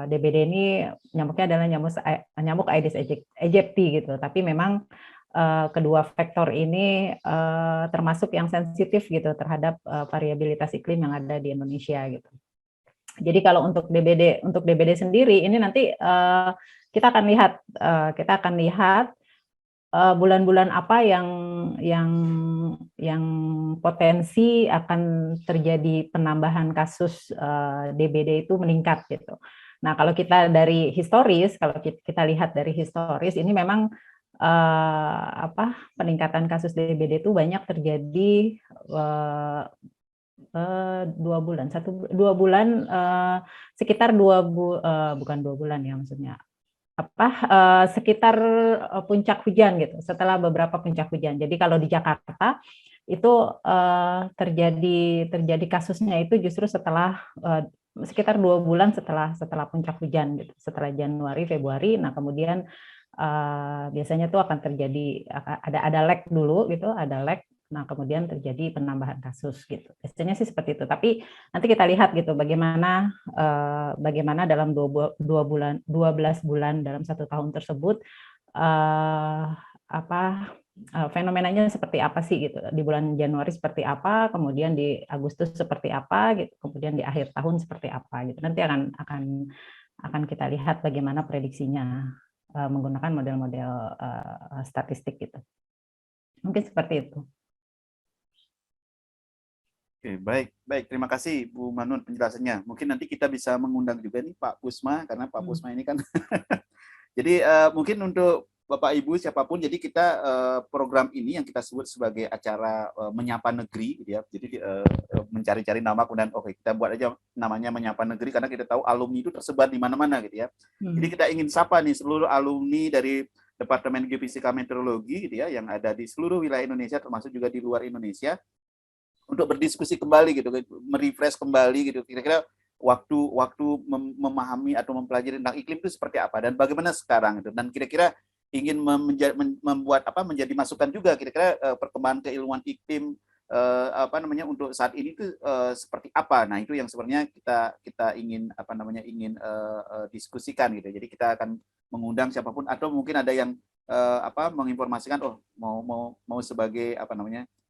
DBD ini nyamuknya adalah nyamuk Aedes aegypti gitu. Tapi memang kedua faktor ini termasuk yang sensitif gitu terhadap variabilitas iklim yang ada di Indonesia gitu. Jadi kalau untuk DBD sendiri ini nanti kita akan lihat bulan-bulan apa yang potensi akan terjadi penambahan kasus DBD itu meningkat gitu. Nah, kalau kita dari historis, kalau kita lihat dari historis, ini memang peningkatan kasus DBD itu banyak terjadi 2 bulan, sekitar bukan 2 bulan ya maksudnya, sekitar puncak hujan gitu, setelah beberapa puncak hujan. Jadi kalau di Jakarta itu terjadi kasusnya itu justru setelah sekitar 2 bulan setelah puncak hujan gitu, setelah Januari Februari. Nah kemudian biasanya tuh akan terjadi ada lag dulu gitu, ada lag. Nah kemudian terjadi penambahan kasus gitu. Biasanya sih seperti itu. Tapi nanti kita lihat gitu bagaimana dalam 12 bulan dalam 1 tahun tersebut fenomenanya seperti apa sih gitu. Di bulan Januari seperti apa, kemudian di Agustus seperti apa gitu, kemudian di akhir tahun seperti apa gitu. Nanti akan kita lihat bagaimana prediksinya menggunakan model-model statistik gitu. Mungkin seperti itu. Oke, baik. Terima kasih Bu Manun penjelasannya. Mungkin nanti kita bisa mengundang juga nih Pak Pusma, karena Pak Pusma ini kan. Jadi mungkin untuk Bapak Ibu siapapun, jadi kita program ini yang kita sebut sebagai acara menyapa negeri, gitu ya. Jadi mencari-cari nama, kemudian oke kita buat aja namanya menyapa negeri, karena kita tahu alumni itu tersebar di mana-mana gitu ya. Jadi kita ingin sapa nih seluruh alumni dari Departemen Geofisika Meteorologi gitu ya, yang ada di seluruh wilayah Indonesia, termasuk juga di luar Indonesia, untuk berdiskusi kembali gitu, merefresh kembali gitu, kira-kira waktu memahami atau mempelajari tentang iklim itu seperti apa dan bagaimana sekarang gitu, dan kira-kira ingin membuat menjadi masukan juga kira-kira perkembangan keilmuan iklim untuk saat ini itu seperti apa. Nah itu yang sebenarnya kita ingin diskusikan gitu. Jadi kita akan mengundang siapapun, atau mungkin ada yang menginformasikan mau sebagai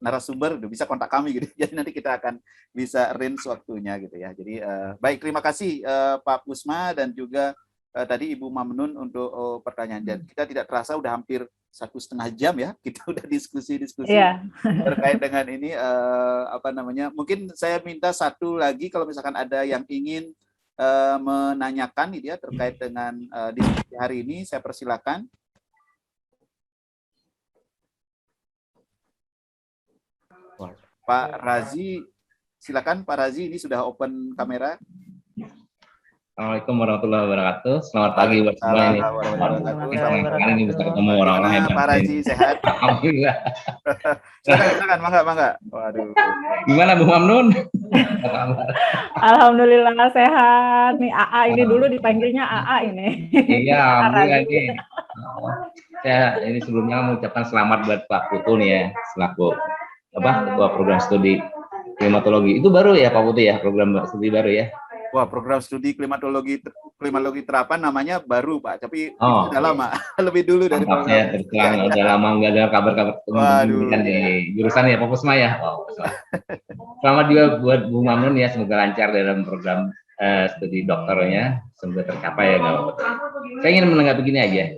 narasumber, bisa kontak kami gitu. Jadi nanti kita akan bisa range waktunya gitu ya. Jadi baik, terima kasih Pak Pusma dan juga tadi Ibu Mamnun untuk pertanyaan. Dan kita tidak terasa udah hampir 1,5 jam ya kita udah diskusi terkait dengan ini mungkin saya minta satu lagi, kalau misalkan ada yang ingin menanyakan gitu ya terkait dengan diskusi hari ini, saya persilakan. Pak Razi, silakan Pak Razi, ini sudah open kamera. Assalamualaikum warahmatullahi wabarakatuh. Selamat pagi buat semua ini. Senang ini bisa ketemu orang-orang yang Pak Razi, sehat? Alhamdulillah. Silakan, mangga. Waduh. Gimana Bu Mamnun? Alhamdulillah sehat. Nih AA ini dulu dipanggilnya AA ini. Iya, alhamdulillah nih. Saya ini sebelumnya mengucapkan selamat buat Pak Putu nih ya, selaku ketua program studi klimatologi. Itu baru ya Pak Putu ya, program studi baru ya? Wah, program studi klimatologi terapan namanya baru Pak, tapi sudah lama, lebih dulu dari Pak. Saya terang udah lama nggak ada kabar-kabar pendidikan di jurusan ya Pak Pusma ya. Selamat juga buat Bu Mamnun ya, semoga lancar dalam program studi doktornya, semoga tercapai ya. Saya ingin menanggapi begini aja.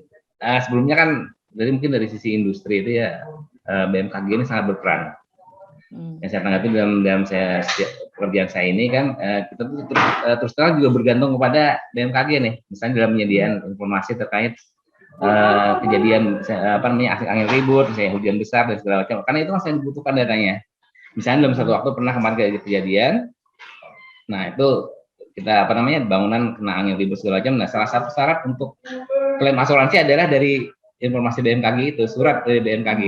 Sebelumnya kan mungkin dari sisi industri itu ya BMKG ini sangat berperan. Yang saya tanggapi dalam pekerjaan saya ini kan kita tuh terus terang juga bergantung kepada BMKG nih, misalnya dalam penyediaan informasi terkait kejadian angin ribut, misalnya hujan besar dan segala macam, karena itu masih dibutuhkan datanya. Misalnya dalam satu waktu pernah kemarin kejadian, nah itu kita bangunan kena angin ribut segala macam. Nah salah satu syarat untuk klaim asuransi adalah dari informasi BMKG itu, surat dari BMKG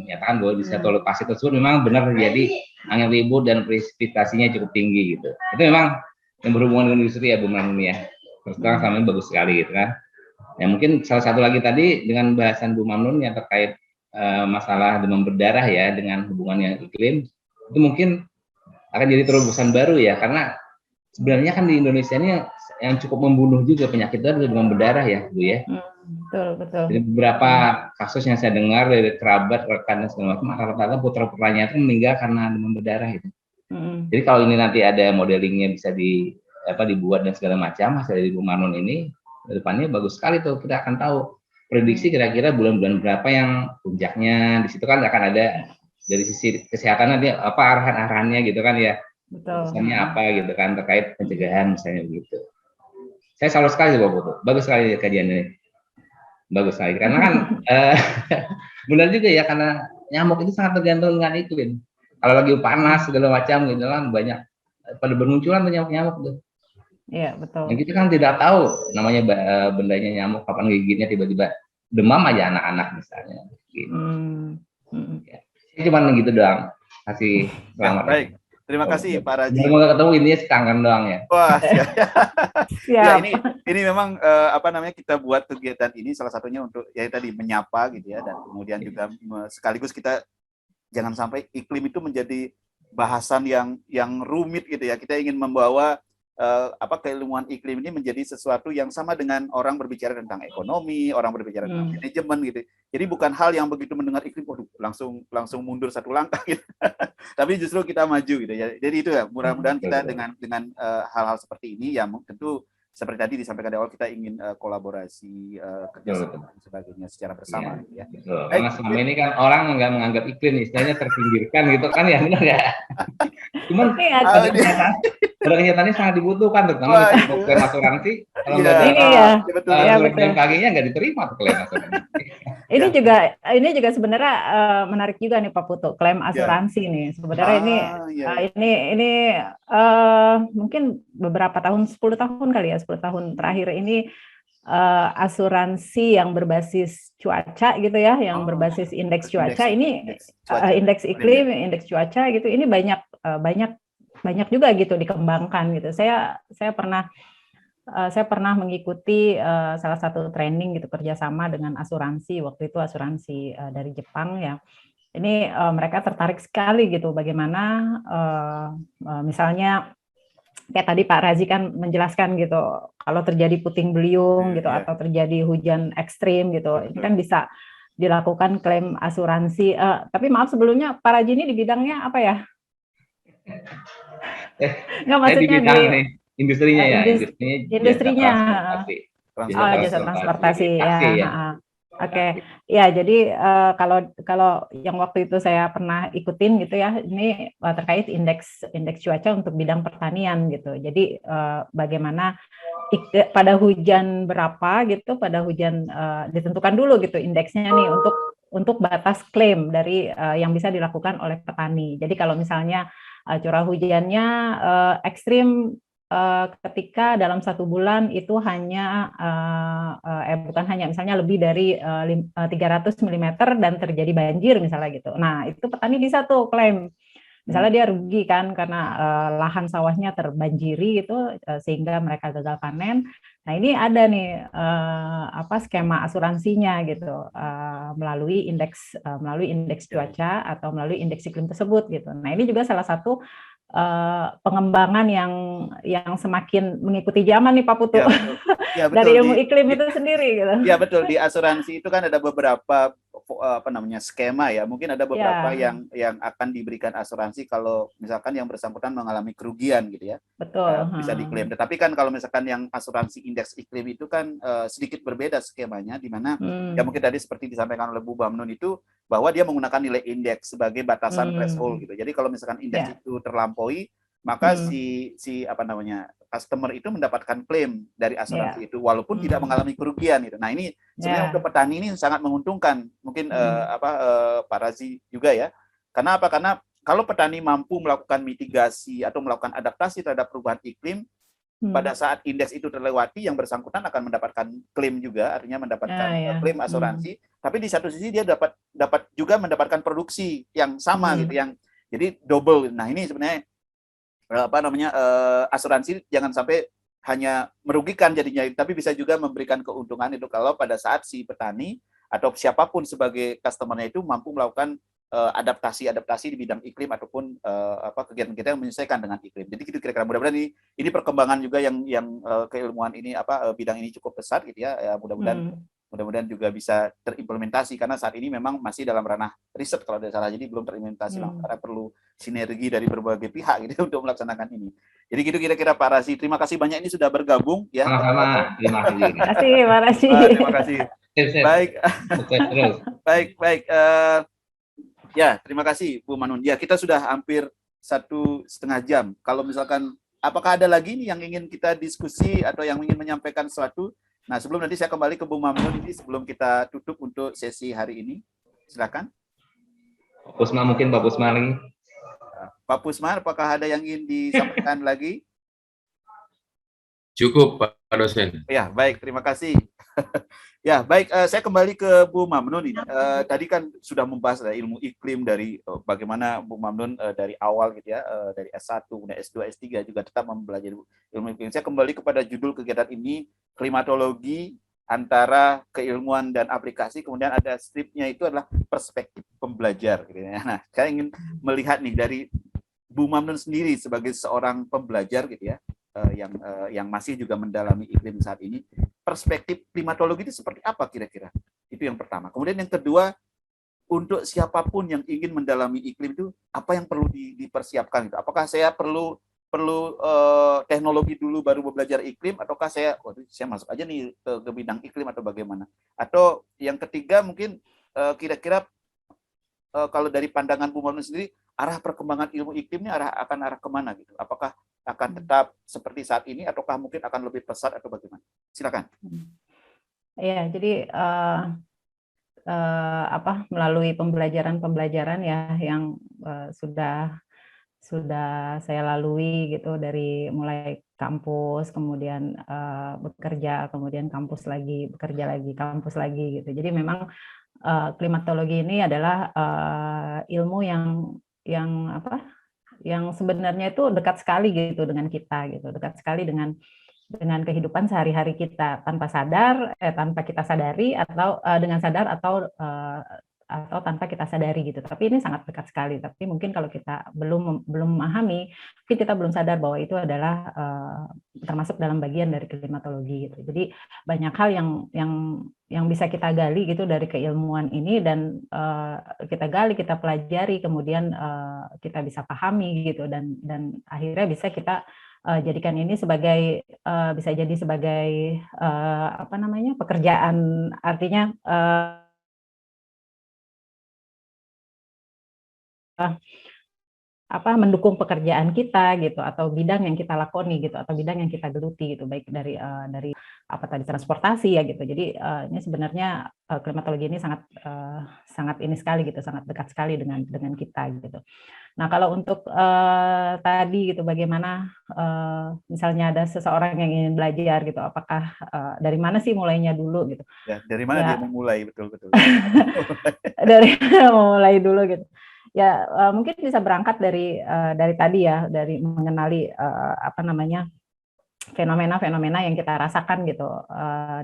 menyatakan bahwa di satu lokasi tersebut memang benar terjadi angin ribut dan presipitasinya cukup tinggi gitu. Itu memang yang berhubungan dengan industri ya Bu Mamnun ya. Terus terang sama ini bagus sekali gitu kan. Ya mungkin salah satu lagi tadi dengan bahasan Bu Mamnun yang terkait masalah demam berdarah ya dengan hubungannya iklim, itu mungkin akan jadi terobosan baru ya, karena sebenarnya kan di Indonesia ini yang cukup membunuh juga penyakit itu adalah demam berdarah ya Bu ya. Betul. Jadi beberapa kasus yang saya dengar dari kerabat, rekan dan segala macam, rata-rata putra-putranya itu meninggal karena demam berdarah itu. Jadi kalau ini nanti ada modelingnya bisa dibuat dan segala macam, hasil dari Bu Mamnun ini depannya bagus sekali tuh, kita akan tahu prediksi kira-kira bulan-bulan berapa yang puncaknya. Di situ kan akan ada dari sisi kesehatan nanti arahan-arahannya gitu kan ya. Betul. Misalnya apa gitu kan terkait pencegahan misalnya begitu. Saya salut sekali Pak Putu. Bagus sekali kajian ini. Bagus sekali. Karena kan benar juga ya, karena nyamuk itu sangat tergantung dengan iklim. Kalau lagi panas segala macam gitu kan, banyak pada bermunculan nyamuk-nyamuk tuh. Iya, betul. Dan kita kan tidak tahu namanya bendanya nyamuk, kapan gigitnya, tiba-tiba demam aja anak-anak misalnya. Gitu. Ya. Ini cuma gitu doang. Kasih selamat. Baik. Terima kasih Pak Raji. Mau ketemu ini kangen doang ya. Wah, siap. Siap. Ya, ini memang apa namanya, kita buat kegiatan ini salah satunya untuk ya tadi menyapa gitu ya, dan kemudian juga sekaligus kita jangan sampai iklim itu menjadi bahasan yang rumit gitu ya. Kita ingin membawa keilmuan iklim ini menjadi sesuatu yang sama dengan orang berbicara tentang ekonomi, orang berbicara tentang manajemen gitu. Jadi bukan hal yang begitu mendengar iklim, waduh, langsung mundur satu langkah gitu. Tapi justru kita maju gitu ya. Jadi itu ya, mudah-mudahan kita dengan hal-hal seperti ini ya, tentu seperti tadi disampaikan di awal, kita ingin kolaborasi, kerjasama dan sebagainya secara bersama. Ya. Karena selama ini kan orang nggak menganggap iklim istilahnya terpinggirkan gitu kan ya, benar nggak? Cuman pada kenyataannya sangat dibutuhkan, terutama untuk klaim asuransi. Kalau nggak BMKG-nya nggak diterima tuh klaim asuransi. Ini juga sebenarnya menarik juga nih Pak Putu, klaim asuransi nih. Sebenarnya ini mungkin beberapa tahun, 10 tahun kali ya, 10 tahun terakhir ini asuransi yang berbasis cuaca gitu ya, yang berbasis indeks cuaca indeks iklim, indeks cuaca gitu, ini banyak juga gitu dikembangkan gitu. Saya pernah mengikuti salah satu training gitu, kerjasama dengan asuransi, waktu itu asuransi dari Jepang ya. Ini mereka tertarik sekali gitu bagaimana misalnya kayak tadi Pak Razi kan menjelaskan gitu, kalau terjadi puting beliung gitu atau terjadi hujan ekstrim gitu, ini kan bisa dilakukan klaim asuransi. Tapi maaf sebelumnya, Pak Razi ini di bidangnya apa ya? Nggak, maksudnya di industrinya ya, industrinya. Jasa transportasi ya. Oke. Ya, jadi kalau yang waktu itu saya pernah ikutin gitu ya, ini terkait indeks cuaca untuk bidang pertanian gitu. Jadi bagaimana pada hujan berapa gitu, pada hujan ditentukan dulu gitu indeksnya nih untuk batas klaim dari yang bisa dilakukan oleh petani. Jadi kalau misalnya curah hujannya ekstrim ketika dalam 1 bulan itu hanya bukan hanya, misalnya lebih dari 300 mm dan terjadi banjir misalnya gitu. Nah, itu petani bisa tuh klaim. Misalnya dia rugi kan karena lahan sawahnya terbanjiri gitu, sehingga mereka gagal panen. Nah, ini ada nih skema asuransinya gitu, melalui indeks cuaca atau melalui indeks iklim tersebut gitu. Nah, ini juga salah satu pengembangan yang semakin mengikuti zaman nih Pak Putu. Ya, betul. Dari ilmu iklim itu sendiri gitu. Ya, betul, di asuransi itu kan ada beberapa skema ya. Mungkin ada beberapa yang akan diberikan asuransi kalau misalkan yang bersangkutan mengalami kerugian gitu ya. Betul. Bisa diklaim. Tetapi kan kalau misalkan yang asuransi indeks iklim itu kan sedikit berbeda skemanya, di mana ya mungkin tadi seperti disampaikan oleh Bu Bamnun itu, bahwa dia menggunakan nilai indeks sebagai batasan threshold gitu. Jadi kalau misalkan indeks itu terlampaui, maka si customer itu mendapatkan klaim dari asuransi itu walaupun tidak mengalami kerugian gitu. Nah, ini sebenarnya untuk petani ini sangat menguntungkan. Mungkin Pak Razi juga ya. Karena apa? Karena kalau petani mampu melakukan mitigasi atau melakukan adaptasi terhadap perubahan iklim, pada saat indeks itu terlewati, yang bersangkutan akan mendapatkan klaim juga, artinya mendapatkan klaim asuransi. Tapi di satu sisi dia dapat juga mendapatkan produksi yang sama gitu, yang jadi double. Nah, ini sebenarnya asuransi jangan sampai hanya merugikan jadinya, tapi bisa juga memberikan keuntungan itu kalau pada saat si petani atau siapapun sebagai customer-nya itu mampu melakukan adaptasi di bidang iklim ataupun kegiatan-kegiatan yang menyesuaikan dengan iklim. Jadi gitu kira-kira, mudah-mudahan ini perkembangan juga yang keilmuan ini bidang ini cukup pesat gitu ya. Mudah-mudahan juga bisa terimplementasi, karena saat ini memang masih dalam ranah riset kalau tidak salah, jadi belum terimplementasi karena perlu sinergi dari berbagai pihak gitu untuk melaksanakan ini. Jadi gitu kira-kira Pak Razi. Terima kasih banyak ini sudah bergabung ya. Sama-sama. Terima kasih. Pak Razi. Terima kasih. Baik. Ya, terima kasih Bu Manun. Ya, kita sudah hampir 1,5 jam. Kalau misalkan apakah ada lagi nih yang ingin kita diskusi atau yang ingin menyampaikan sesuatu? Nah, sebelum nanti saya kembali ke Bung Mamnun ini sebelum kita tutup untuk sesi hari ini. Silakan. Pusma mungkin Pak Pusma lagi. Pak Pusma, apakah ada yang ingin disampaikan lagi? Cukup, Pak dosen. Ya, baik, terima kasih. Ya, baik, saya kembali ke Bu Mamnun ini. Tadi kan sudah membahas ilmu iklim dari bagaimana Bu Mamnun dari awal gitu ya, dari S1, kemudian S2, S3 juga tetap mempelajari ilmu iklim. Saya kembali kepada judul kegiatan ini, klimatologi antara keilmuan dan aplikasi, kemudian ada stripnya itu adalah perspektif pembelajar. Gitu ya. Nah, saya ingin melihat nih dari Bu Mamnun sendiri sebagai seorang pembelajar gitu ya, yang masih juga mendalami iklim saat ini, perspektif klimatologi itu seperti apa kira-kira? Itu yang pertama. Kemudian yang kedua, untuk siapapun yang ingin mendalami iklim itu, apa yang perlu dipersiapkan? Gitu? Apakah saya perlu teknologi dulu baru belajar iklim, ataukah saya masuk aja nih ke bidang iklim atau bagaimana? Atau yang ketiga mungkin kira-kira kalau dari pandangan Bu Mamnun sendiri, arah perkembangan ilmu iklim ini akan arah kemana gitu? Apakah akan tetap seperti saat ini ataukah mungkin akan lebih pesat atau bagaimana? Silakan. Ya, jadi melalui pembelajaran ya yang sudah saya lalui gitu, dari mulai kampus, kemudian bekerja, kemudian kampus lagi, bekerja lagi, kampus lagi gitu. Jadi memang klimatologi ini adalah ilmu yang sebenarnya itu dekat sekali gitu dengan kita gitu, dekat sekali dengan kehidupan sehari-hari kita tanpa kita sadari, atau dengan sadar atau tanpa kita sadari gitu. Tapi ini sangat dekat sekali. Tapi mungkin kalau kita belum memahami, mungkin kita belum sadar bahwa itu adalah termasuk dalam bagian dari klimatologi gitu. Jadi banyak hal yang bisa kita gali gitu dari keilmuan ini, dan kita gali, kita pelajari, kemudian kita bisa pahami gitu, dan akhirnya bisa kita jadikan ini sebagai bisa jadi sebagai pekerjaan, artinya mendukung pekerjaan kita gitu, atau bidang yang kita lakoni gitu, atau bidang yang kita geluti gitu, baik dari transportasi ya gitu. Jadi ini sebenarnya klimatologi ini sangat ini sekali gitu, sangat dekat sekali dengan kita gitu. Nah, kalau untuk tadi gitu, bagaimana misalnya ada seseorang yang ingin belajar gitu, apakah dari mana sih mulainya dulu gitu? Ya, dari mana dia memulai, betul. Dari mulai dulu gitu. Ya, mungkin bisa berangkat dari tadi ya, dari mengenali fenomena-fenomena yang kita rasakan gitu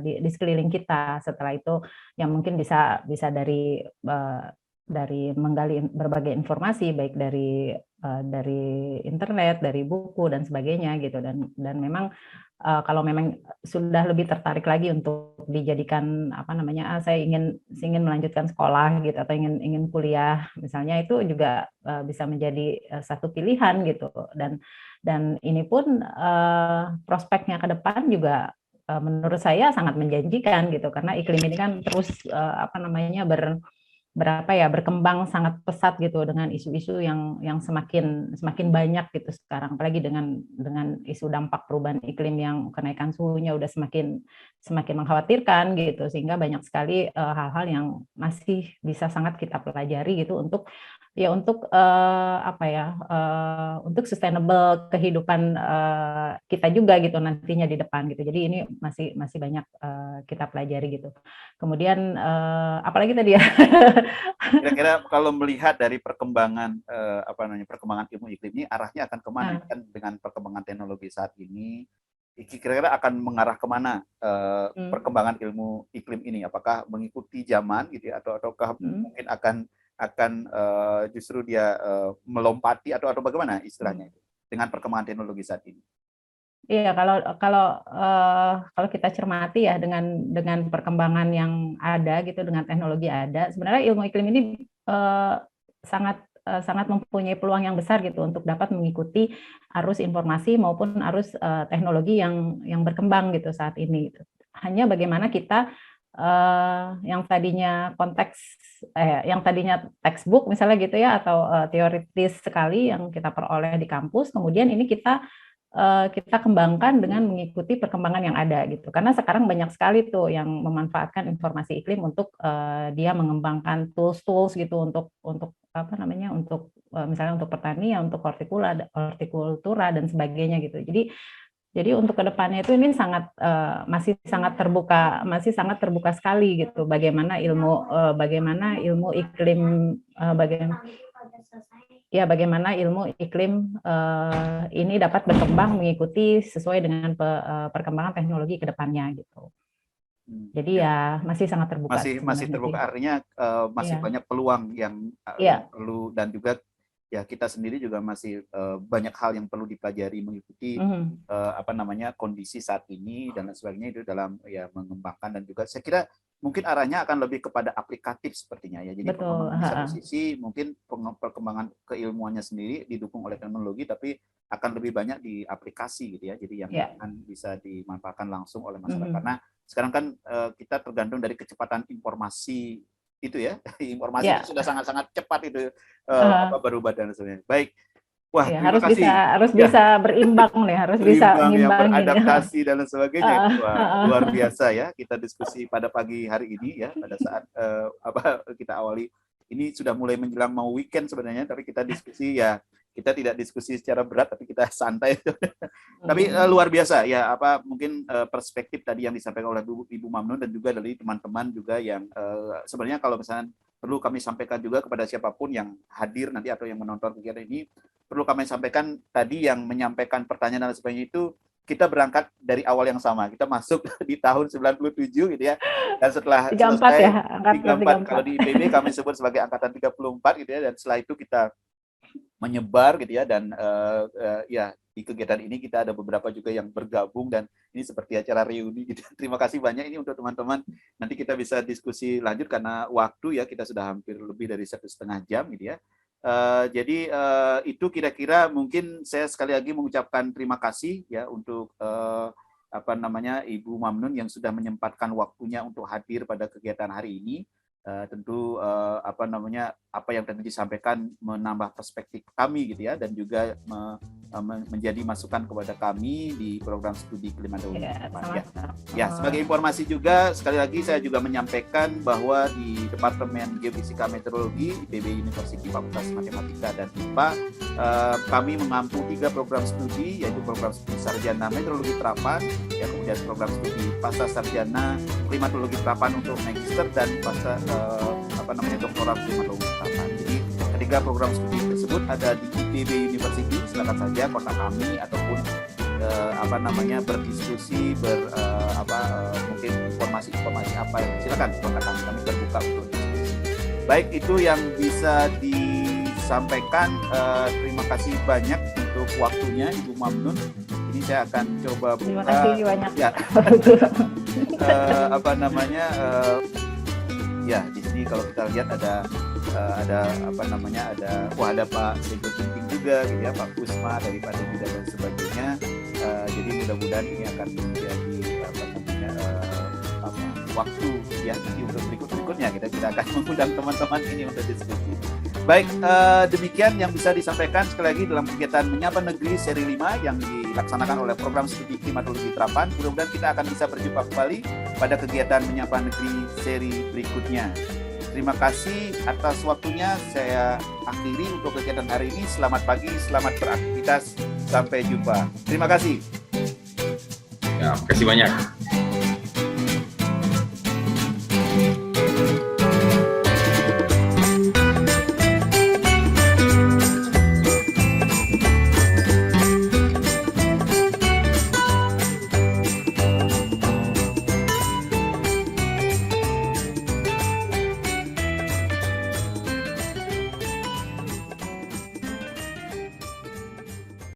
di sekeliling kita. Setelah itu yang mungkin bisa dari menggali berbagai informasi, baik dari internet, dari buku dan sebagainya gitu, dan memang kalau memang sudah lebih tertarik lagi untuk dijadikan saya ingin melanjutkan sekolah gitu, atau ingin kuliah misalnya, itu juga bisa menjadi satu pilihan gitu, dan ini pun prospeknya ke depan juga menurut saya sangat menjanjikan gitu, karena iklim ini kan terus berkembang sangat pesat gitu, dengan isu-isu yang semakin banyak gitu sekarang, apalagi dengan isu dampak perubahan iklim yang kenaikan suhunya udah semakin mengkhawatirkan gitu, sehingga banyak sekali hal-hal yang masih bisa sangat kita pelajari gitu untuk untuk sustainable kehidupan kita juga gitu nantinya di depan gitu. Jadi ini masih banyak kita pelajari gitu. Kemudian apalagi tadi ya. Kira-kira kalau melihat dari perkembangan perkembangan ilmu iklim ini arahnya akan kemana? Kan dengan perkembangan teknologi saat ini, kira-kira akan mengarah kemana perkembangan ilmu iklim ini? Apakah mengikuti zaman gitu ya, ataukah mungkin akan justru dia melompati atau bagaimana istilahnya itu dengan perkembangan teknologi saat ini? Iya, kalau kita cermati ya dengan perkembangan yang ada gitu, dengan teknologi ada, sebenarnya ilmu iklim ini sangat mempunyai peluang yang besar gitu untuk dapat mengikuti arus informasi maupun arus teknologi yang berkembang gitu saat ini. Hanya bagaimana kita yang tadinya yang tadinya textbook misalnya gitu ya, atau teoritis sekali yang kita peroleh di kampus, kemudian ini kita kita kembangkan dengan mengikuti perkembangan yang ada gitu. Karena sekarang banyak sekali tuh yang memanfaatkan informasi iklim untuk dia mengembangkan tools gitu untuk apa namanya, untuk misalnya untuk pertanian, untuk hortikultura dan sebagainya gitu. Jadi untuk kedepannya itu ini masih sangat terbuka sekali gitu. Bagaimana ilmu iklim bagaimana ilmu iklim ini dapat berkembang mengikuti sesuai dengan perkembangan teknologi ke depannya gitu. Jadi ya masih sangat terbuka. Masih terbuka, artinya masih banyak peluang yang perlu, dan juga ya kita sendiri juga masih banyak hal yang perlu dipelajari mengikuti kondisi saat ini dan lain sebagainya itu dalam ya mengembangkan, dan juga saya kira mungkin arahnya akan lebih kepada aplikatif sepertinya ya. Jadi di satu sisi mungkin perkembangan keilmuannya sendiri didukung oleh teknologi, tapi akan lebih banyak di aplikasi gitu ya. Jadi yang akan bisa dimanfaatkan langsung oleh masyarakat. Karena sekarang kan kita tergantung dari kecepatan informasi itu ya. Informasi itu sudah sangat-sangat cepat itu berubah dan sebagainya. Baik. Wah, harus bisa berimbang nih, harus bisa mengimbangi, beradaptasi dan sebagainya. Wah, luar biasa ya kita diskusi pada pagi hari ini ya, pada saat kita awali ini sudah mulai menjelang mau weekend sebenarnya, tapi kita diskusi ya, kita tidak diskusi secara berat tapi kita santai. Tapi luar biasa ya, mungkin perspektif tadi yang disampaikan oleh Ibu Mamnun dan juga dari teman-teman juga yang sebenarnya kalau misalnya perlu kami sampaikan juga kepada siapapun yang hadir nanti atau yang menonton kegiatan ini, perlu kami sampaikan tadi yang menyampaikan pertanyaan dan sebagainya itu, kita berangkat dari awal yang sama. Kita masuk di tahun 97 gitu ya. Dan setelah 34 selesai, ya, 34. Kalau di IPB kami sebut sebagai angkatan 34 gitu ya, dan setelah itu kita menyebar gitu ya, dan ya di kegiatan ini kita ada beberapa juga yang bergabung, dan ini seperti acara reuni gitu. Terima kasih banyak ini untuk teman-teman. Nanti kita bisa diskusi lanjut karena waktu ya, kita sudah hampir lebih dari 1,5 jam gitu ya. Jadi itu kira-kira mungkin saya sekali lagi mengucapkan terima kasih ya untuk Ibu Mamnun yang sudah menyempatkan waktunya untuk hadir pada kegiatan hari ini. Tentu apa yang tadi disampaikan menambah perspektif kami gitu ya, dan juga menjadi masukan kepada kami di program studi klimatologi. Ya, sebagai informasi juga sekali lagi saya juga menyampaikan bahwa di Departemen Geofisika Meteorologi IPB University Fakultas Matematika dan IPA kami mengampu 3 program studi, yaitu program studi sarjana meteorologi terapan, ya, kemudian program studi pasca sarjana klimatologi terapan untuk magister, dan pasca doktoral klimatologi terapan. Jadi ketiga program studi tersebut ada di IPB University. Silakan saja kontak kami ataupun berdiskusi, mungkin informasi apa yang silakan kontak kami terbuka untuk diskusi. Baik, itu yang bisa disampaikan. Terima kasih banyak untuk waktunya Ibu Mamnun. Ini saya akan coba buka. Terima kasih banyak. Ya, di sini kalau kita lihat ada Pak Sego Ginting juga gitu ya, Pak Kusma dari Pak Debida dan sebagainya. Jadi mudah-mudahan ini akan menjadi waktu ya nanti untuk berikutnya kita akan mengundang teman-teman ini untuk diskusi. Baik, demikian yang bisa disampaikan sekali lagi dalam kegiatan Menyapa Negeri seri 5 yang dilaksanakan oleh program studi klimatologi terapan. Mudah-mudahan kita akan bisa berjumpa kembali pada kegiatan Menyapa Negeri seri berikutnya. Terima kasih atas waktunya. Saya akhiri untuk kegiatan hari ini. Selamat pagi, selamat beraktivitas. Sampai jumpa. Terima kasih. Ya, terima kasih banyak.